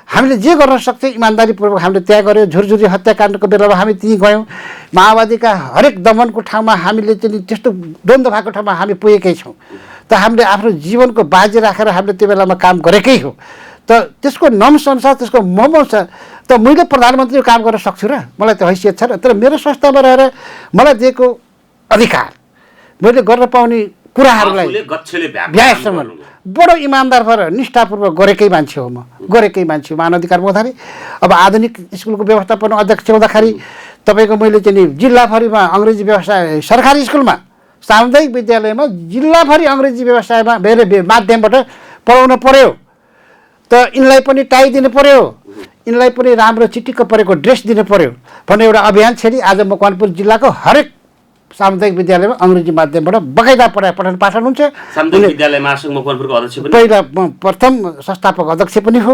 हामीले जे गर्न सक्थ्यौँ इमान्दारीपूर्वक हामीले त्यहाँ गऱ्यौँ। झुरझुरी हत्याकाण्डको बेलामा हामी त्यहीँ गयौँ। माओवादीका हरेक दमनको ठाउँमा हामीले चाहिँ त्यस्तो द्वन्द्व भएको ठाउँमा हामी पुगेकै छौँ। त हामीले आफ्नो जीवनको बाजी राखेर हामीले त्यो बेलामा काम गरेकै हो। त त्यसको नम्स अनुसार त्यसको मोमो छ। त मैले प्रधानमन्त्रीको काम गर्न सक्छु र? मलाई त हैसियत छ र? तर मेरो संस्थामा रहेर मलाई दिएको अधिकार, मैले गर्न पाउने कुराहरूलाई भ्याएसम्म बडो इमान्दार भएर निष्ठापूर्वक गरेकै मान्छे हो। म गरेकै मान्छे हो, मानवाधिकार मोधारी। अब आधुनिक स्कुलको व्यवस्थापन अध्यक्ष हुँदाखेरि तपाईँको मैले चाहिँ नि जिल्लाभरिमा अङ्ग्रेजी व्यवसाय, सरकारी स्कुलमा, सामुदायिक विद्यालयमा जिल्लाभरि अङ्ग्रेजी व्यवसायमा मेरो माध्यमबाट पढाउन पर्यो। त यिनलाई पनि टाई दिनु पर्यो, यिनलाई पनि राम्रो चिटिक्क परेको ड्रेस दिनु पर्यो भन्ने एउटा अभियान छेडी आज मकवानपुर जिल्लाको हरेक सामुदायिक विद्यालयमा अङ्ग्रेजी माध्यमबाट बगैँदा पठन पाठन हुन्छ। सामुदायिक विद्यालय महासङ्घ मकवानपुरको अध्यक्ष पनि, पहिला प्रथम संस्थापक अध्यक्ष पनि हो।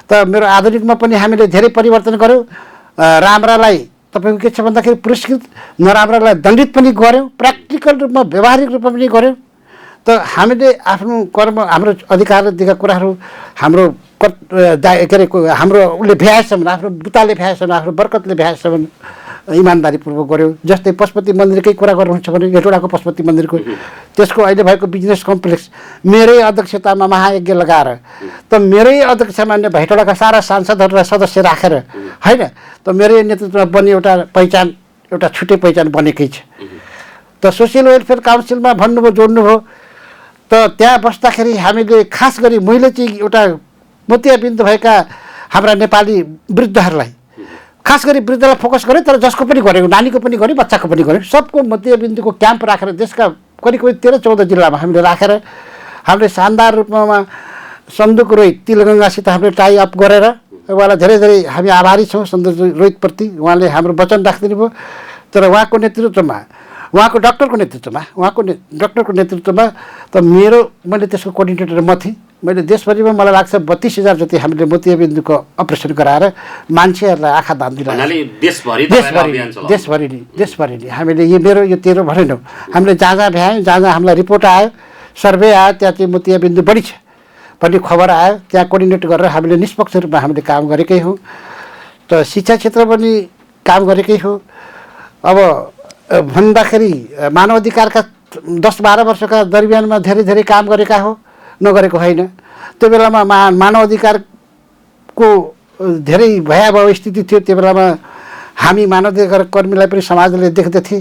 त मेरो आधुनिकमा पनि हामीले धेरै परिवर्तन गऱ्यौँ। राम्रालाई तपाईँको के छ भन्दाखेरि पुरस्कृत, नराम्रालाई दण्डित पनि गऱ्यौँ। प्र्याक्टिकल रूपमा व्यावहारिक रूपमा पनि गऱ्यौँ। त हामीले आफ्नो कर्म, हाम्रो अधिकारले दिएका कुराहरू हाम्रो के अरे हाम्रो उसले भ्याएसम्म, आफ्नो बुताले भ्याएसम्म, आफ्नो बरकतले भ्याएसम्म इमान्दारीपूर्वक गऱ्यो। जस्तै पशुपति मन्दिरकै कुरा गर्नुहुन्छ भने हेटौडाको पशुपति मन्दिरको त्यसको अहिले भएको बिजनेस कम्प्लेक्स मेरै अध्यक्षतामा महायज्ञ लगाएर, त मेरै अध्यक्षमा हेटौडाका सारा सांसदहरूलाई सदस्य राखेर होइन, त मेरै नेतृत्वमा बन्ने एउटा पहिचान, एउटा छुट्टै पहिचान बनेकै छ। त सोसियल वेलफेयर काउन्सिलमा भन्नुभयो, जोड्नुभयो। त त्यहाँ बस्दाखेरि हामीले खास गरी मैले चाहिँ एउटा मोतियाबिन्दु भएका हाम्रा नेपाली वृद्धहरूलाई, खास गरी वृद्धलाई फोकस गरेँ। तर जसको पनि गरेँ, नानीको पनि गरेँ, बच्चाको पनि गरेँ, सबको मोतियाबिन्दुको क्याम्प राखेर देशका करिब 13-14 जिल्लामा हामीले राखेर हामीले शानदार रूपमा सन्दुक रोहित तिलगङ्गासित हामीले टाई अप गरेर उहाँलाई धेरै धेरै हामी आभारी छौँ सन्दुक रोहितप्रति। उहाँले हाम्रो वचन राखिदिनु भयो। तर उहाँको नेतृत्वमा, उहाँको डक्टरको नेतृत्वमा त मैले त्यसको कोअर्डिनेटर म थिएँ। मैले देशभरिमा मलाई लाग्छ 32,000 जति हामीले मोतियाबिन्दुको अपरेसन गराएर मान्छेहरूलाई आँखा दान दिलाएर देशभरि नै हामीले यो तेरो भनेनौँ। हामीले जहाँ जहाँ भ्यायौँ, जहाँ जहाँ हामीलाई रिपोर्ट आयो, सर्वे आयो, त्यहाँ चाहिँ मोतियाबिन्दु बढी छ भन्ने खबर आयो। त्यहाँ कोअर्डिनेट गरेर हामीले निष्पक्ष रूपमा हामीले काम गरेकै हौँ। त शिक्षा क्षेत्र पनि काम गरेकै हो। अब भन्दाखेरि मानवाधिकारका 10-12 वर्षका दरमियानमा धेरै धेरै काम गरेका हो, नगरेको होइन। त्यो बेलामा मानवाधिकारको धेरै भयावह स्थिति थियो। त्यो बेलामा हामी मानवाधिकार कर्मीलाई पनि समाजले देख्दथे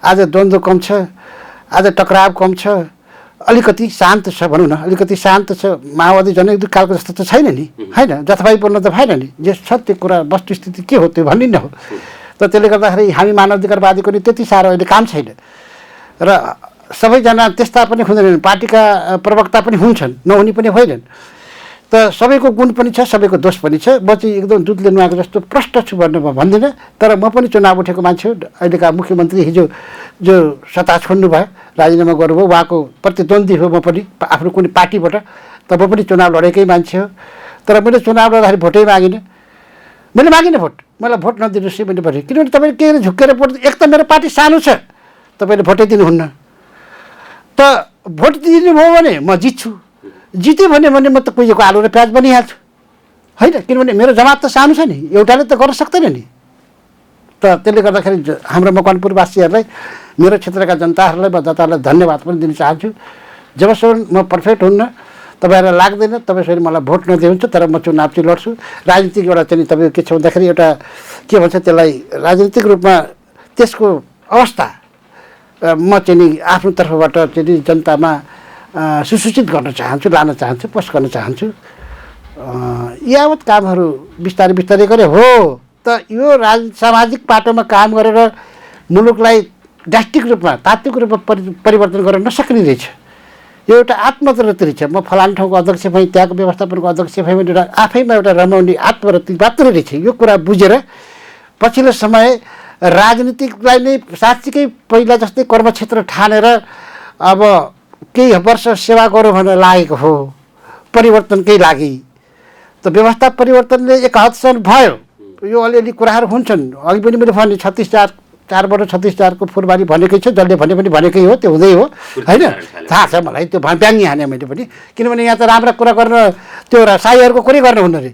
आज द्वन्द्व कम छ, आज टकराव कम छ, अलिकति शान्त छ भनौँ न, अलिकति शान्त छ। माओवादी जनयुद्ध कालको जस्तो त छैन नि होइन, जथाभावी बोल्न त भएन नि। जे सत्य कुरा वस्तुस्थिति के हो त्यो भन्ने नै हो। त त्यसले गर्दाखेरि हामी मानवाधिकारवादीको नि त्यति साह्रो अहिले काम छैन। र सबैजना त्यस्ता पनि हुँदैनन्, पार्टीका प्रवक्ता पनि हुन्छन्, नहुने पनि होइनन्। त सबैको गुण पनि छ, सबैको दोष पनि छ। म चाहिँ एकदम दुधले नुहाएको जस्तो प्रष्ट छु भन्ने म भन्दिनँ। तर म पनि चुनाव उठेको मान्छे हो। अहिलेका मुख्यमन्त्री हिजो जो सत्ता छोड्नु भयो, राजीनामा गर्नुभयो, उहाँको प्रतिद्वन्दी हो म पनि आफ्नो कुनै पार्टीबाट। त म पनि चुनाव लडेकै मान्छे हो। तर मैले चुनाव लड्दाखेरि भोटै मागिनँ। मैले मागिनँ भोट, मलाई भोट नदिनुहोस् मैले भने। किनभने तपाईँले के झुक्केर भोट, एक त मेरो पार्टी सानो छ, तपाईँले भोटै दिनुहुन्न। त भोट दिनुभयो भने म जित्छु, जितेँ भने म त कुहिएको आलु र प्याज बनिहाल्छु होइन। किनभने मेरो जमात त सानो छ नि, एउटाले त गर्न सक्दैन नि। त त्यसले गर्दाखेरि हाम्रो मकवानपुरवासीहरूलाई, मेरो क्षेत्रका जनताहरूलाई म जनतालाई धन्यवाद पनि दिन चाहन्छु। जबसम्म म पर्फेक्ट हुन्न, तपाईँहरूलाई लाग्दैन, तपाईँसँग मलाई भोट नदिए हुन्छ, तर म चुनाव चाहिँ लड्छु। राजनीतिक एउटा चाहिँ तपाईँको के छ भन्दाखेरि एउटा के भन्छ त्यसलाई, राजनीतिक रूपमा त्यसको अवस्था म चाहिँ नि आफ्नो तर्फबाट चाहिँ नि जनतामा सुसूचित गर्न चाहन्छु, लान चाहन्छु, पोस्ट गर्न चाहन्छु। यावत कामहरू बिस्तारै बिस्तारै गरे हो। त यो सामाजिक पाटोमा काम गरेर मुलुकलाई ड्रास्टिक रूपमा, तात्विक रूपमा परिवर्तन गर्न नसक्ने रहेछ। यो एउटा आत्मरति रहेछ। म फलान ठाउँको अध्यक्ष भएँ, त्यहाँको व्यवस्थापनको अध्यक्ष भएँ भने एउटा आफैमा एउटा रमाउने आत्मरति मात्र रहेछ। यो कुरा बुझेर पछिल्लो समय राजनीतिकलाई नै साँच्चीकै पहिला जस्तै कर्मक्षेत्र ठानेर अब केही वर्ष सेवा गरौँ भनेर लागेको हो। परिवर्तनकै लागि त व्यवस्था परिवर्तनले एक हदसम्म भयो। यो अलिअलि कुराहरू हुन्छन्। अघि पनि मैले भने 36 4 फुलबारी भनेकै छ, जसले भने पनि भनेकै हो, त्यो हुँदै हो होइन, थाहा छ मलाई, त्यो ब्याङ्गी हाने मैले पनि। किनभने यहाँ त राम्रा कुरा गर्न त्यो साईहरूको कुरै गर्नुहुन्न रे।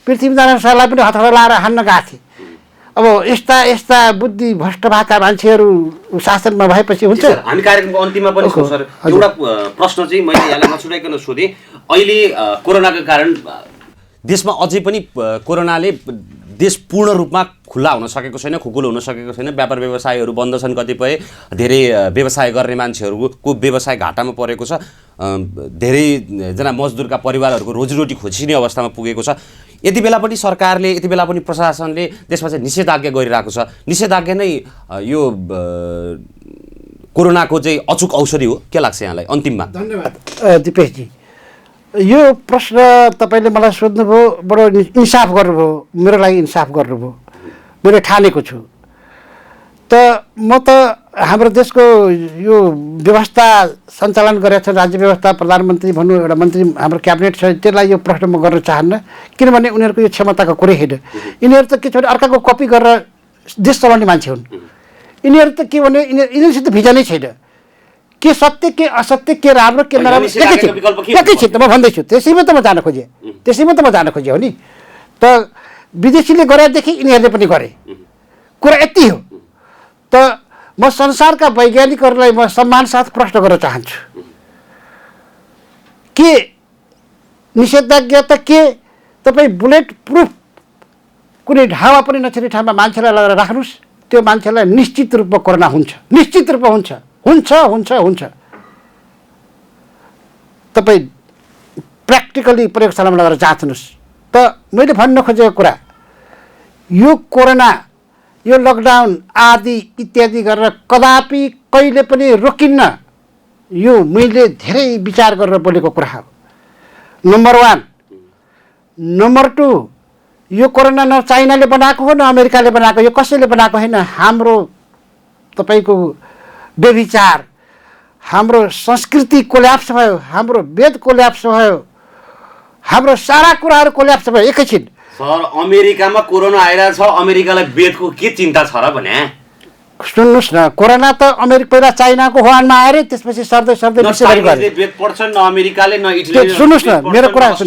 पृथ्वीनारायण शाहलाई पनि हथौडा लाएर हान्न गएको थिए। अब यस्ता यस्ता बुद्धि भ्रष्ट भएका मान्छेहरू शासनमा भएपछि हुन्छ। हामी कार्यक्रमको अन्तिममा पनि छौँ सर। एउटा प्रश्न चाहिँ मैले यहाँलाई नछुटाइकन सोधेँ। अहिले कोरोनाको कारण देशमा अझै पनि कोरोनाले देश पूर्ण रूपमा खुल्ला हुन सकेको छैन, खुकुलो हुन सकेको छैन। व्यापार व्यवसायहरू बन्द छन्, कतिपय धेरै व्यवसाय गर्ने मान्छेहरूको व्यवसाय घाटामा परेको छ। धेरैजना मजदुरका परिवारहरूको रोजीरोटी खोजिने अवस्थामा पुगेको छ। यति बेला पनि सरकारले, यति बेला पनि प्रशासनले त्यसमा चाहिँ निषेधाज्ञा गरिरहेको छ। निषेधाज्ञा नै यो कोरोनाको चाहिँ अचुक औषधि हो, के लाग्छ यहाँलाई अन्तिममा? धन्यवाद दिपेशजी। यो प्रश्न तपाईँले मलाई सोध्नुभयो, बडो इन्साफ गर्नुभयो, मेरो लागि इन्साफ गर्नुभयो। मैले ठानेको छु त म त हाम्रो देशको यो व्यवस्था सञ्चालन गरेका छ, राज्य व्यवस्था, प्रधानमन्त्री भन्नु, एउटा मन्त्री हाम्रो क्याबिनेट छ, त्यसलाई यो प्रश्न म गर्न चाहन्न। किनभने उनीहरूको यो क्षमताको कुरै होइन। यिनीहरू त के छ भने अर्काको कपी गरेर देश चलाउने मान्छे हुन्। यिनीहरू त के भने यिनीहरूसित भिजनै छैन। के सत्य के असत्य, के राम्रो के नराम्रो एकैछिन त म भन्दैछु। त्यसैमा त म जान खोजेँ हो नि। त विदेशीले गरेदेखि यिनीहरूले पनि गरे, कुरा यति हो। त म संसारका वैज्ञानिकहरूलाई म सम्मान साथ प्रश्न गर्न चाहन्छु, के निषेधाज्ञा त के तपाईँ बुलेट प्रुफ कुनै हावा पनि नछिर्ने ठाउँमा मान्छेलाई लगेर राख्नुहोस्, त्यो मान्छेलाई निश्चित रूपमा कोरोना हुन्छ, निश्चित रूपमा हुन्छ, हुन्छ हुन्छ हुन्छ। तपाईँ प्र्याक्टिकली प्रयोगशालामा लगेर जाँच्नुहोस्। त मैले भन्न खोजेको कुरा, यो कोरोना, यो लकडाउन आदि इत्यादि गरेर कदापि कहिले पनि रोकिन्न। यो मैले धेरै विचार गरेर बोलेको कुरा हो, नम्बर 1। नम्बर 2, यो कोरोना न चाइनाले बनाएको हो न अमेरिकाले बनाएको, यो कसैले बनाएको होइन। हाम्रो तपाईँको व्यभिचार, हाम्रो संस्कृति कोल्याप्स भयो, हाम्रो वेद कोल्याप्स भयो, हाम्रो सारा कुराहरू कोल्याप्स भयो। एकैछिन सर, अमेरिकामा कोरोना आइरहेछ, अमेरिकालाई वेदको के चिन्ता छ र भने? सुन्नुहोस् न, कोरोना त पहिला चाइनाको हुवानमा आएर त्यसपछि सर्दै सर्दै विश्वभरि गयो। वेद पढ्छन् न अमेरिकाले, न इटलीले। सुन्नुहोस् न, मेरो कुरा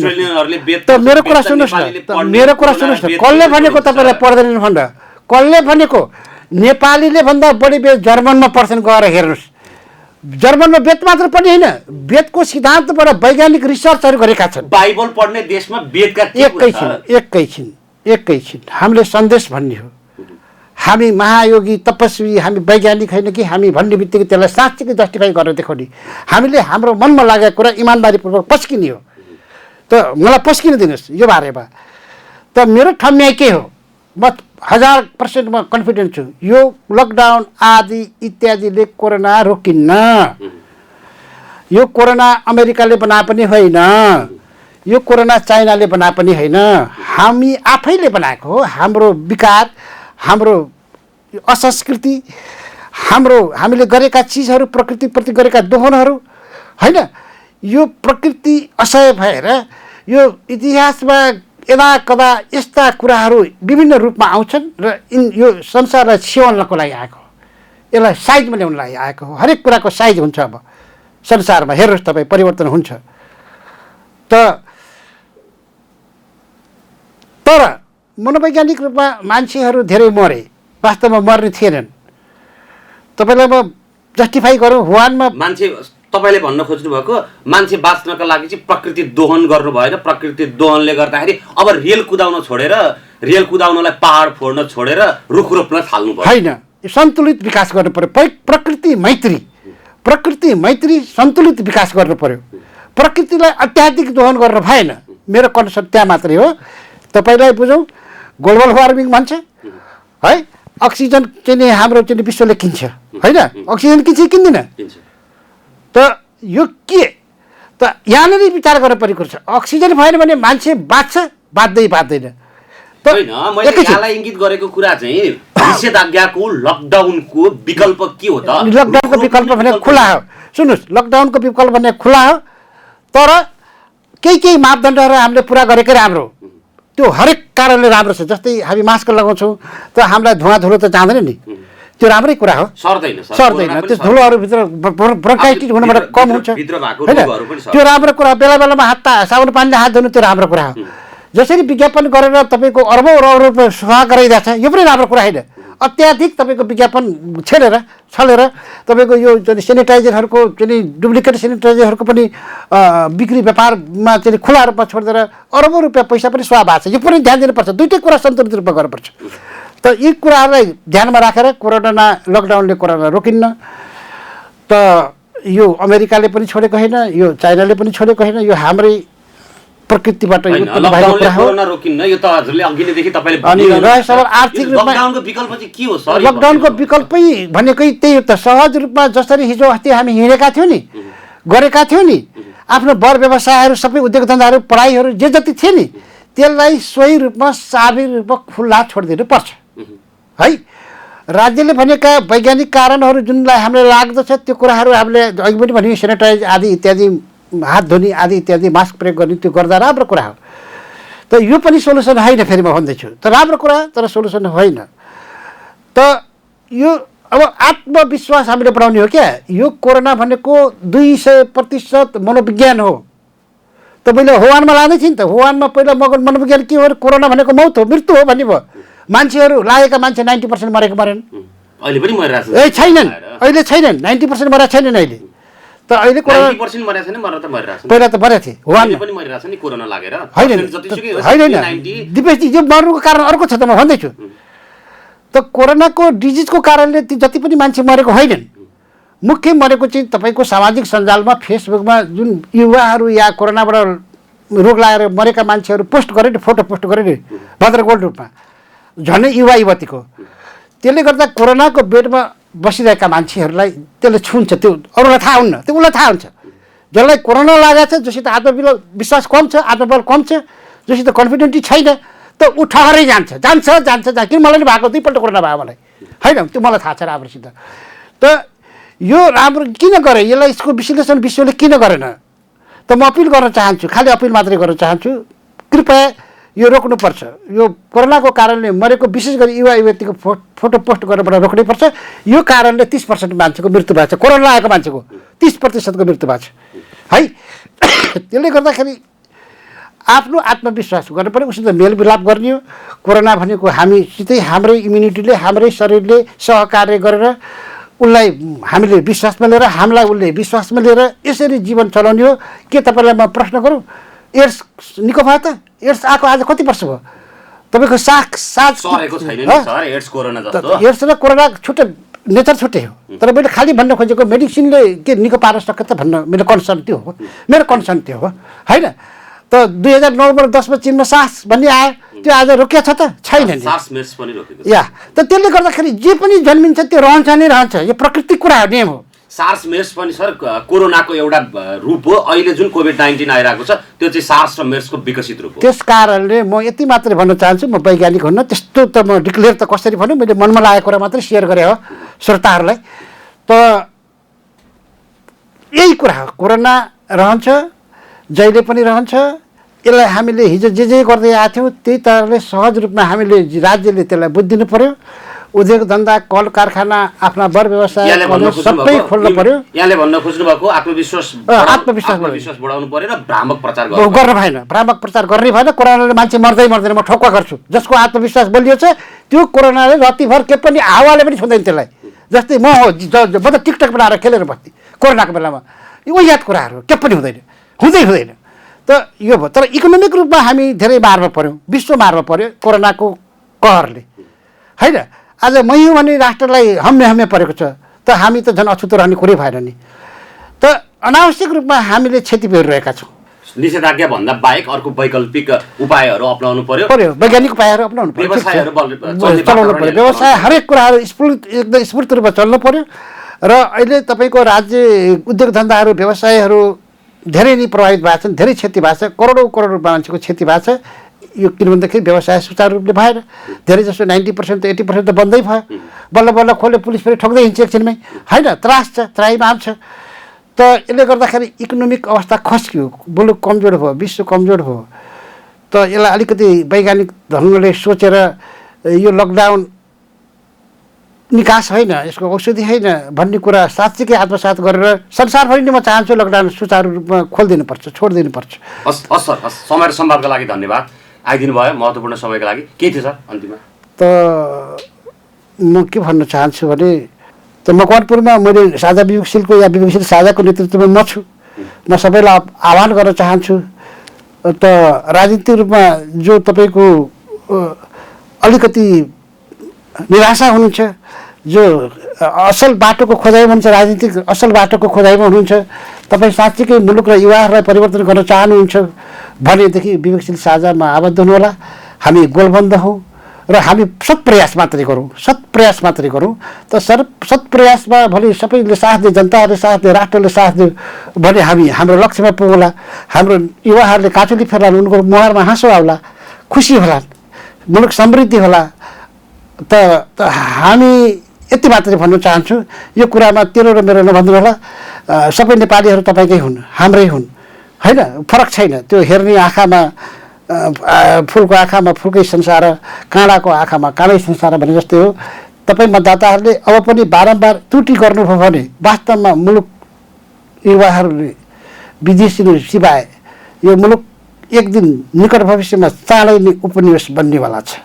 सुन्नुहोस् न, कसले भनेको तपाईँलाई पर्दैन भन्दा? कसले भनेको? नेपालीले भन्दा बढी वेद जर्मनमा पढ्छन्, गएर हेर्नुहोस्। जर्मनमा वेद मात्र पनि होइन, वेदको सिद्धान्तबाट वैज्ञानिक रिसर्चहरू गरेका छन्। बाइबल पढ्ने देशमा वेदका एकैछिन हामीले सन्देश भन्ने हो। हामी महायोगी तपस्वी, हामी वैज्ञानिक होइन कि हामी भन्ने बित्तिकै त्यसलाई साँच्चीकै जस्टिफाई गरेर देखाउने। हामीले हाम्रो मनमा लागेको कुरा इमान्दारीपूर्वक पस्किने हो। त मलाई पस्किन दिनुहोस् यो बारेमा। त मेरो ठम्याइ के हो, म 1000% म कन्फिडेन्ट छु, यो लकडाउन आदि इत्यादिले कोरोना रोकिन्न। यो कोरोना अमेरिकाले बनाए पनि होइन, यो कोरोना चाइनाले बनाए पनि होइन, हामी आफैले बनाएको हो। हाम्रो विकार, हाम्रो असंस्कृति, हामीले गरेका चिजहरू, प्रकृतिप्रति गरेका दोहनहरू होइन, यो प्रकृति असह्य भएर यो इतिहासमा यदा कदा यस्ता कुराहरू विभिन्न रूपमा आउँछन् र यो संसारलाई छेउनको लागि आएको हो, यसलाई साइजमा ल्याउन लागि आएको हो। हरेक कुराको साइज हुन्छ अब संसारमा, हेर्नुहोस् तपाईँ, परिवर्तन हुन्छ। तर मनोवैज्ञानिक रूपमा मान्छेहरू धेरै मरे, वास्तवमा मर्ने थिएनन्। तपाईँलाई म जस्टिफाई गरौँ, हुवानमा मान्छे, तपाईँले भन्न खोज्नु भएको मान्छे बाँच्नका लागि चाहिँ प्रकृति दोहन गर्नु भएन। प्रकृति दोहनले गर्दाखेरि अब रेल कुदाउनलाई पहाड फोड्न छोडेर रुख रोप्न थाल्नु पर्यो। होइन, सन्तुलित विकास गर्नु पर्यो। प्रकृति मैत्री सन्तुलित विकास गर्नु पर्यो। प्रकृतिलाई अत्याधिक दोहन गर्न भएन। मेरो कन्सेप्ट त्यहाँ मात्रै हो। तपाईँलाई बुझौँ, ग्लोबल वार्मिङ भन्छ है, अक्सिजन चाहिँ हाम्रो चाहिँ विश्वले किन्छ होइन, अक्सिजन किन्छ किन्दैन। त यो के त यहाँनिर विचार गर्न परेको छ। अक्सिजन भएन भने मान्छे बाँच्छ, बाँच्दैन। होइन, मैले यहाँलाई इङ्गित गरेको कुरा चाहिँ निषेधाज्ञाको लकडाउनको विकल्प के हो त? लकडाउनको विकल्प भने खुला हो। सुन्नुहोस्, लकडाउनको विकल्प भने खुला हो, तर केही मापदण्डहरू हामीले पुरा गरेकै राम्रो, त्यो हरेक कारणले राम्रो छ। जस्तै हामी मास्क लगाउँछौँ त हामीलाई धुवा धुलो त जाँदैन नि, त्यो राम्रै कुरा हो, सर्दैन। त्यो धुलोहरूभित्र ब्रोन्काइटिस हुनुबाट कम हुन्छ होइन, त्यो राम्रो कुरा। बेला बेलामा साबुन पानीले हात धुनु त्यो राम्रो कुरा हो। जसरी विज्ञापन गरेर तपाईँको अर्बौँ रुपियाँ सफा गराइरहेछ, यो पनि राम्रो कुरा होइन। अत्याधिक तपाईँको विज्ञापन छलेर तपाईँको यो सेनिटाइजरहरूको डुप्लिकेट सेनिटाइजरहरूको पनि बिक्री व्यापारमा खुला रूपमा छोडिदिएर अर्बौँ रुपियाँ पैसा पनि स्वाहा भएको छ। यो पनि ध्यान दिनुपर्छ, दुइटै कुरा सन्तुलित रूपमा गर्नुपर्छ। त यी कुराहरूलाई ध्यानमा राखेर कोरोना लकडाउनले कोरोना रोकिन्न। त यो अमेरिकाले पनि छोडेको होइन, यो चाइनाले पनि छोडेको होइन, यो हाम्रै प्रकृतिबाट उत्पन्न भएको कुरा हो। रोकिन्न यो त हजुरले अघि नै देखि तपाईले रह्यो सवाल आर्थिक रूपमा लकडाउनको विकल्प चाहिँ के हो सर? लकडाउनको विकल्पै भनेकै त्यही हो त। सहज रूपमा जसरी हिजो अस्ति हामी हिँडेका थियौँ नि, गरेका थियौँ नि, आफ्नो वर व्यवसायहरू सबै उद्योग धन्दाहरू पढाइहरू जे जति थिए नि त्यसलाई सोही रूपमा सार्वजनिक रूपमा खुल्ला छोडिदिनु पर्छ है। राज्यले भनेका वैज्ञानिक कारणहरू जुनलाई हामीलाई लाग्दछ त्यो कुराहरू हामीले अघि पनि भन्यौँ, सेनिटाइज आदि इत्यादि, हात धुने आदि इत्यादि, मास्क प्रयोग गर्ने, त्यो गर्दा राम्रो कुरा हो। त यो पनि सोल्युसन होइन, फेरि म भन्दैछु त राम्रो कुरा तर सोल्युसन होइन। त यो अब आत्मविश्वास हामीले बढाउने हो क्या। यो कोरोना भनेको 200% मनोविज्ञान हो। त मैले हुवानमा लाँदै थिएँ नि त, हुवानमा पहिला मनोविज्ञान के हो, कोरोना भनेको मौत हो, मृत्यु हो भन्ने भयो। मान्छेहरू लागेका मान्छे 90% मरेको मरेन, अहिले पनि मरिरहेछ छैनन्, अहिले छैनन्, 90% मरेका छैनन् अहिले। त अहिले कोरोना 90% मरेको छैन, मरेर त मरिरहेछ। पहिला त मरेको थिए हुवानमा पनि मरिरहेछ नि कोरोना लागेर। होइन दिपेशजी, यो मर्नुको कारण अर्को छ त, म भन्दैछु। त कोरोनाको डिजिजको कारणले ती जति पनि मान्छे मरेको होइनन्, मुख्य मरेको चाहिँ तपाईँको सामाजिक सञ्जालमा फेसबुकमा जुन युवाहरू या कोरोनाबाट रोग लागेर मरेका मान्छेहरू पोस्ट गरे नि, फोटो पोस्ट गरे नि भद्रगोल रूपमा, झनै युवा युवतीको। त्यसले गर्दा कोरोनाको बेडमा बसिरहेका मान्छेहरूलाई त्यसले छुन्छ, त्यो अरूलाई थाहा हुन्न, त्यो उसलाई थाहा हुन्छ। जसलाई कोरोना लागेको छ, जोसित आत्मविश्वास कम छ, आत्मबल कम छ, जोसित कन्फिडेन्टी छैन, त ऊ ठहरै जान्छ। किन मलाई नि भएको, 2 पल्ट कोरोना भयो मलाई होइन, त्यो मलाई थाहा छ राम्रोसित। त यो राम्रो किन गरे, यसलाई यसको विश्लेषण विश्वले किन गरेन? त म अपिल गर्न चाहन्छु, खालि अपिल मात्रै गर्न चाहन्छु, कृपया यो रोक्नुपर्छ। यो कोरोनाको कारणले मरेको विशेष गरी युवा युवतीको फोटो पोस्ट गर्नबाट रोक्नुपर्छ। यो कारणले 30% मान्छेको मृत्यु भएको छ, कोरोना लागेको मान्छेको 30%को मृत्यु भएको छ है। त्यसले गर्दाखेरि आफ्नो आत्मविश्वास गर्नु पऱ्यो, उसित मेलमिलाप गर्ने हो। कोरोना भनेको हामीसितै, हाम्रै इम्युनिटीले, हाम्रै शरीरले सहकार्य गरेर उसलाई हामीले विश्वासमा लिएर, हामीलाई उसले विश्वासमा लिएर यसरी जीवन चलाउने हो। के तपाईँलाई म प्रश्न गरौँ, एड्स निको भयो त? एड्स आएको आज कति वर्ष भयो? तपाईँको एड्स र कोरोना छुट्टै, नेचर छुट्टै हो। तर मैले खालि भन्न खोजेको मेडिसिनले के निको पार्न सक्छ त भन्न मेरो कन्सर्न त्यो हो, मेरो कन्सर्न त्यो हो होइन। त 2009बाट 10मा चीनमा सास भन्ने आयो, त्यो आज रोकिया छ त? छैन नि या। त त्यसले गर्दाखेरि जे पनि जन्मिन्छ त्यो रहन्छ नै रहन्छ, यो प्रकृतिक कुरा हो, नियम हो। सार्स मेर्स पनि सर कोरोनाको एउटा रूप हो। अहिले जुन कोभिड-19 आइरहेको छ त्यो चाहिँ सार्स र मेर्सको विकसित रूप हो। त्यस कारणले म यति मात्रै भन्न चाहन्छु, म वैज्ञानिक हुन्न, त्यस्तो त म डिक्लेयर त कसरी भन्नु, मैले मनमा लागेको कुरा मात्रै सेयर गरेँ हो श्रोताहरूलाई। त यही कुरा हो, कोरोना रहन्छ, जहिले पनि रहन्छ। यसलाई हामीले हिजो जे गर्दै आएको थियौँ त्यही तरहले सहज रूपमा हामीले राज्यले त्यसलाई बुझिदिनु पऱ्यो। उद्योग धन्दा, कल कारखाना, आफ्ना वर व्यवसाय सबै खोल्नु पर्यो। यहाँले भन्न खोज्नु भएको आत्मविश्वास बढाउनु पर्यो र भ्रामक प्रचार गर्न भएन, भ्रामक प्रचार गर्ने भएन। कोरोनाले मान्छे मर्दैन, म ठोक्का गर्छु। जसको आत्मविश्वास बलियो छ त्यो कोरोनाले रातिभर के पनि हावाले पनि छुँदैन त्यसलाई। जस्तै म हो, म त टिकटक बनाएर खेलेर बस्थेँ कोरोनाको बेलामा, यो याद कुराहरू के पनि हुँदैन। त यो भयो। तर इकोनोमिक रूपमा हामी धेरै मार्न पऱ्यौँ, विश्व मार्न पऱ्यो कोरोनाको कहरले होइन। आज मयौँ भने राष्ट्रलाई हम्मे परेको छ, त हामी त झन् अछुतो रहने कुरै भएन नि। त अनावश्यक रूपमा हामीले क्षति बेहोरिरहेका छौँ। निषेधाज्ञा भन्दा बाहेक अर्को वैकल्पिक उपायहरू अपनाउनु पर्यो, वैज्ञानिक उपायहरू अपनाउनु पर्यो, चलाउनु पर्यो। व्यवसाय हरेक कुराहरू एकदम स्फूर्त रूपमा चल्नु पर्यो। र अहिले तपाईँको राज्य उद्योग धन्दाहरू, व्यवसायहरू धेरै नै प्रभावित भएको छन्, धेरै क्षति भएको छ, करोडौँ मान्छेको क्षति भएको छ। यो किन भन्दाखेरि व्यवसाय सुचारू रूपले भएन, धेरै जसो 90% 80% त बन्दै भयो। बल्ल खोल्यो, पुलिस फेरि ठोक्दै हिँड्छ एकछिनमै होइन, त्राहीमाम छ। त यसले गर्दाखेरि इकोनोमिक अवस्था खस्क्यो, मुलुक कमजोर भयो, विश्व कमजोर भयो। त यसलाई अलिकति वैज्ञानिक ढङ्गले सोचेर यो लकडाउन निकास होइन, यसको औषधि होइन भन्ने कुरा साँच्चीकै आत्मसात गरेर संसारभरि नै म चाहन्छु लकडाउन सुचारू रूपमा खोलिदिनुपर्छ, छोडिदिनुपर्छ। हस् हस् सर, हस्। समय र संवादको लागि धन्यवाद। आइदिनु भयो महत्त्वपूर्ण समयको लागि। के थियो सर अन्तिममा? त म के भन्न चाहन्छु भने मकवानपुरमा मैले साझा विवेकशीलको या विवेकशील साझाको नेतृत्वमा म छु। म सबैलाई आह्वान गर्न चाहन्छु त राजनीतिक रूपमा जो तपाईँको अलिकति निराशा हुनुहुन्छ, जो असल बाटोको खोजाइमा हुनुहुन्छ, राजनीतिक असल बाटोको खोजाइमा हुनुहुन्छ, तपाईँ साँच्चीकै मुलुक र युवाहरूलाई परिवर्तन गर्न चाहनुहुन्छ भनेदेखि विवेकशील साझामा आबद्ध हुनुहोला। हामी गोलबन्द हौँ र हामी सत्प्रयास मात्रै गरौँ, सत्प्रयास मात्रै गरौँ। त सत्प्रयासमा भोलि सबैले साथ दिए, जनताहरूले साथ दिए, राष्ट्रले साथ दियो भने हामी हाम्रो लक्ष्यमा पुगौँला। हाम्रो युवाहरूले काँचुली फेर्लान्, उनको मुहारमा हाँसो आउला, खुसी होलान्, मुलुक समृद्धि होला। त हामी यति मात्रै भन्न चाहन्छु। यो कुरामा तेरो र मेरो नभन्नु होला। सबै नेपालीहरू तपाईँकै हुन्, हाम्रै हुन्, होइन, फरक छैन। त्यो हेर्ने आँखामा फुलको आँखामा फुलकै संसार, काँडाको आँखामा काँडै संसार भने जस्तै हो। तपाईँ मतदाताहरूले अब पनि बारम्बार त्रुटि गर्नुभयो भने वास्तवमा मुलुक युवाहरूले विदेशी सिवाय यो मुलुक एक दिन निकट भविष्यमा चाँडै नै उपनिवेश बन्नेवाला छ,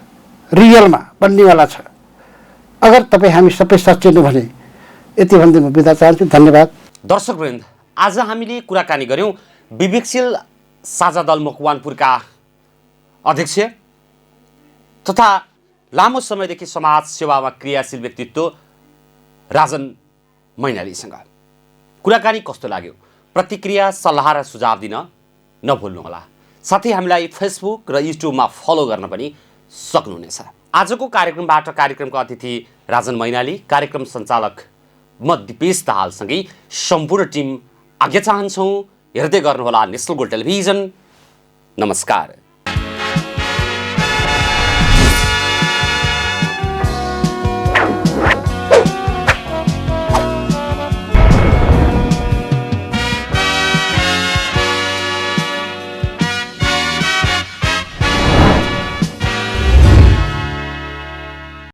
रियलमा बन्नेवाला छ। अगर तपाईँ हामी सबै सचेनौँ भने। यति भन्दै म बिदा चाहन्छु। धन्यवाद। दर्शकवृन्द, आज हामीले कुराकानी गऱ्यौँ विवेकशील साझा दल मकवानपुरका अध्यक्ष तथा लामो समयदेखि समाज सेवामा क्रियाशील व्यक्तित्व राजन मैनालीसँग। कुराकानी कस्तो लाग्यो? प्रतिक्रिया, सल्लाह र सुझाव दिन नभुल्नुहोला। साथै हामीलाई फेसबुक र युट्युबमा फलो गर्न पनि सक्नुहुनेछ। आजको कार्यक्रमबाट कार्यक्रमको अतिथि राजन मैनाली, कार्यक्रम सञ्चालक म दिपेश दाहालसँगै सम्पूर्ण टिम आज्ञा चाहन्छौँ। हेर्दै गर्नुहोला नेसनल गोल्ड टेलिभिजन। नमस्कार।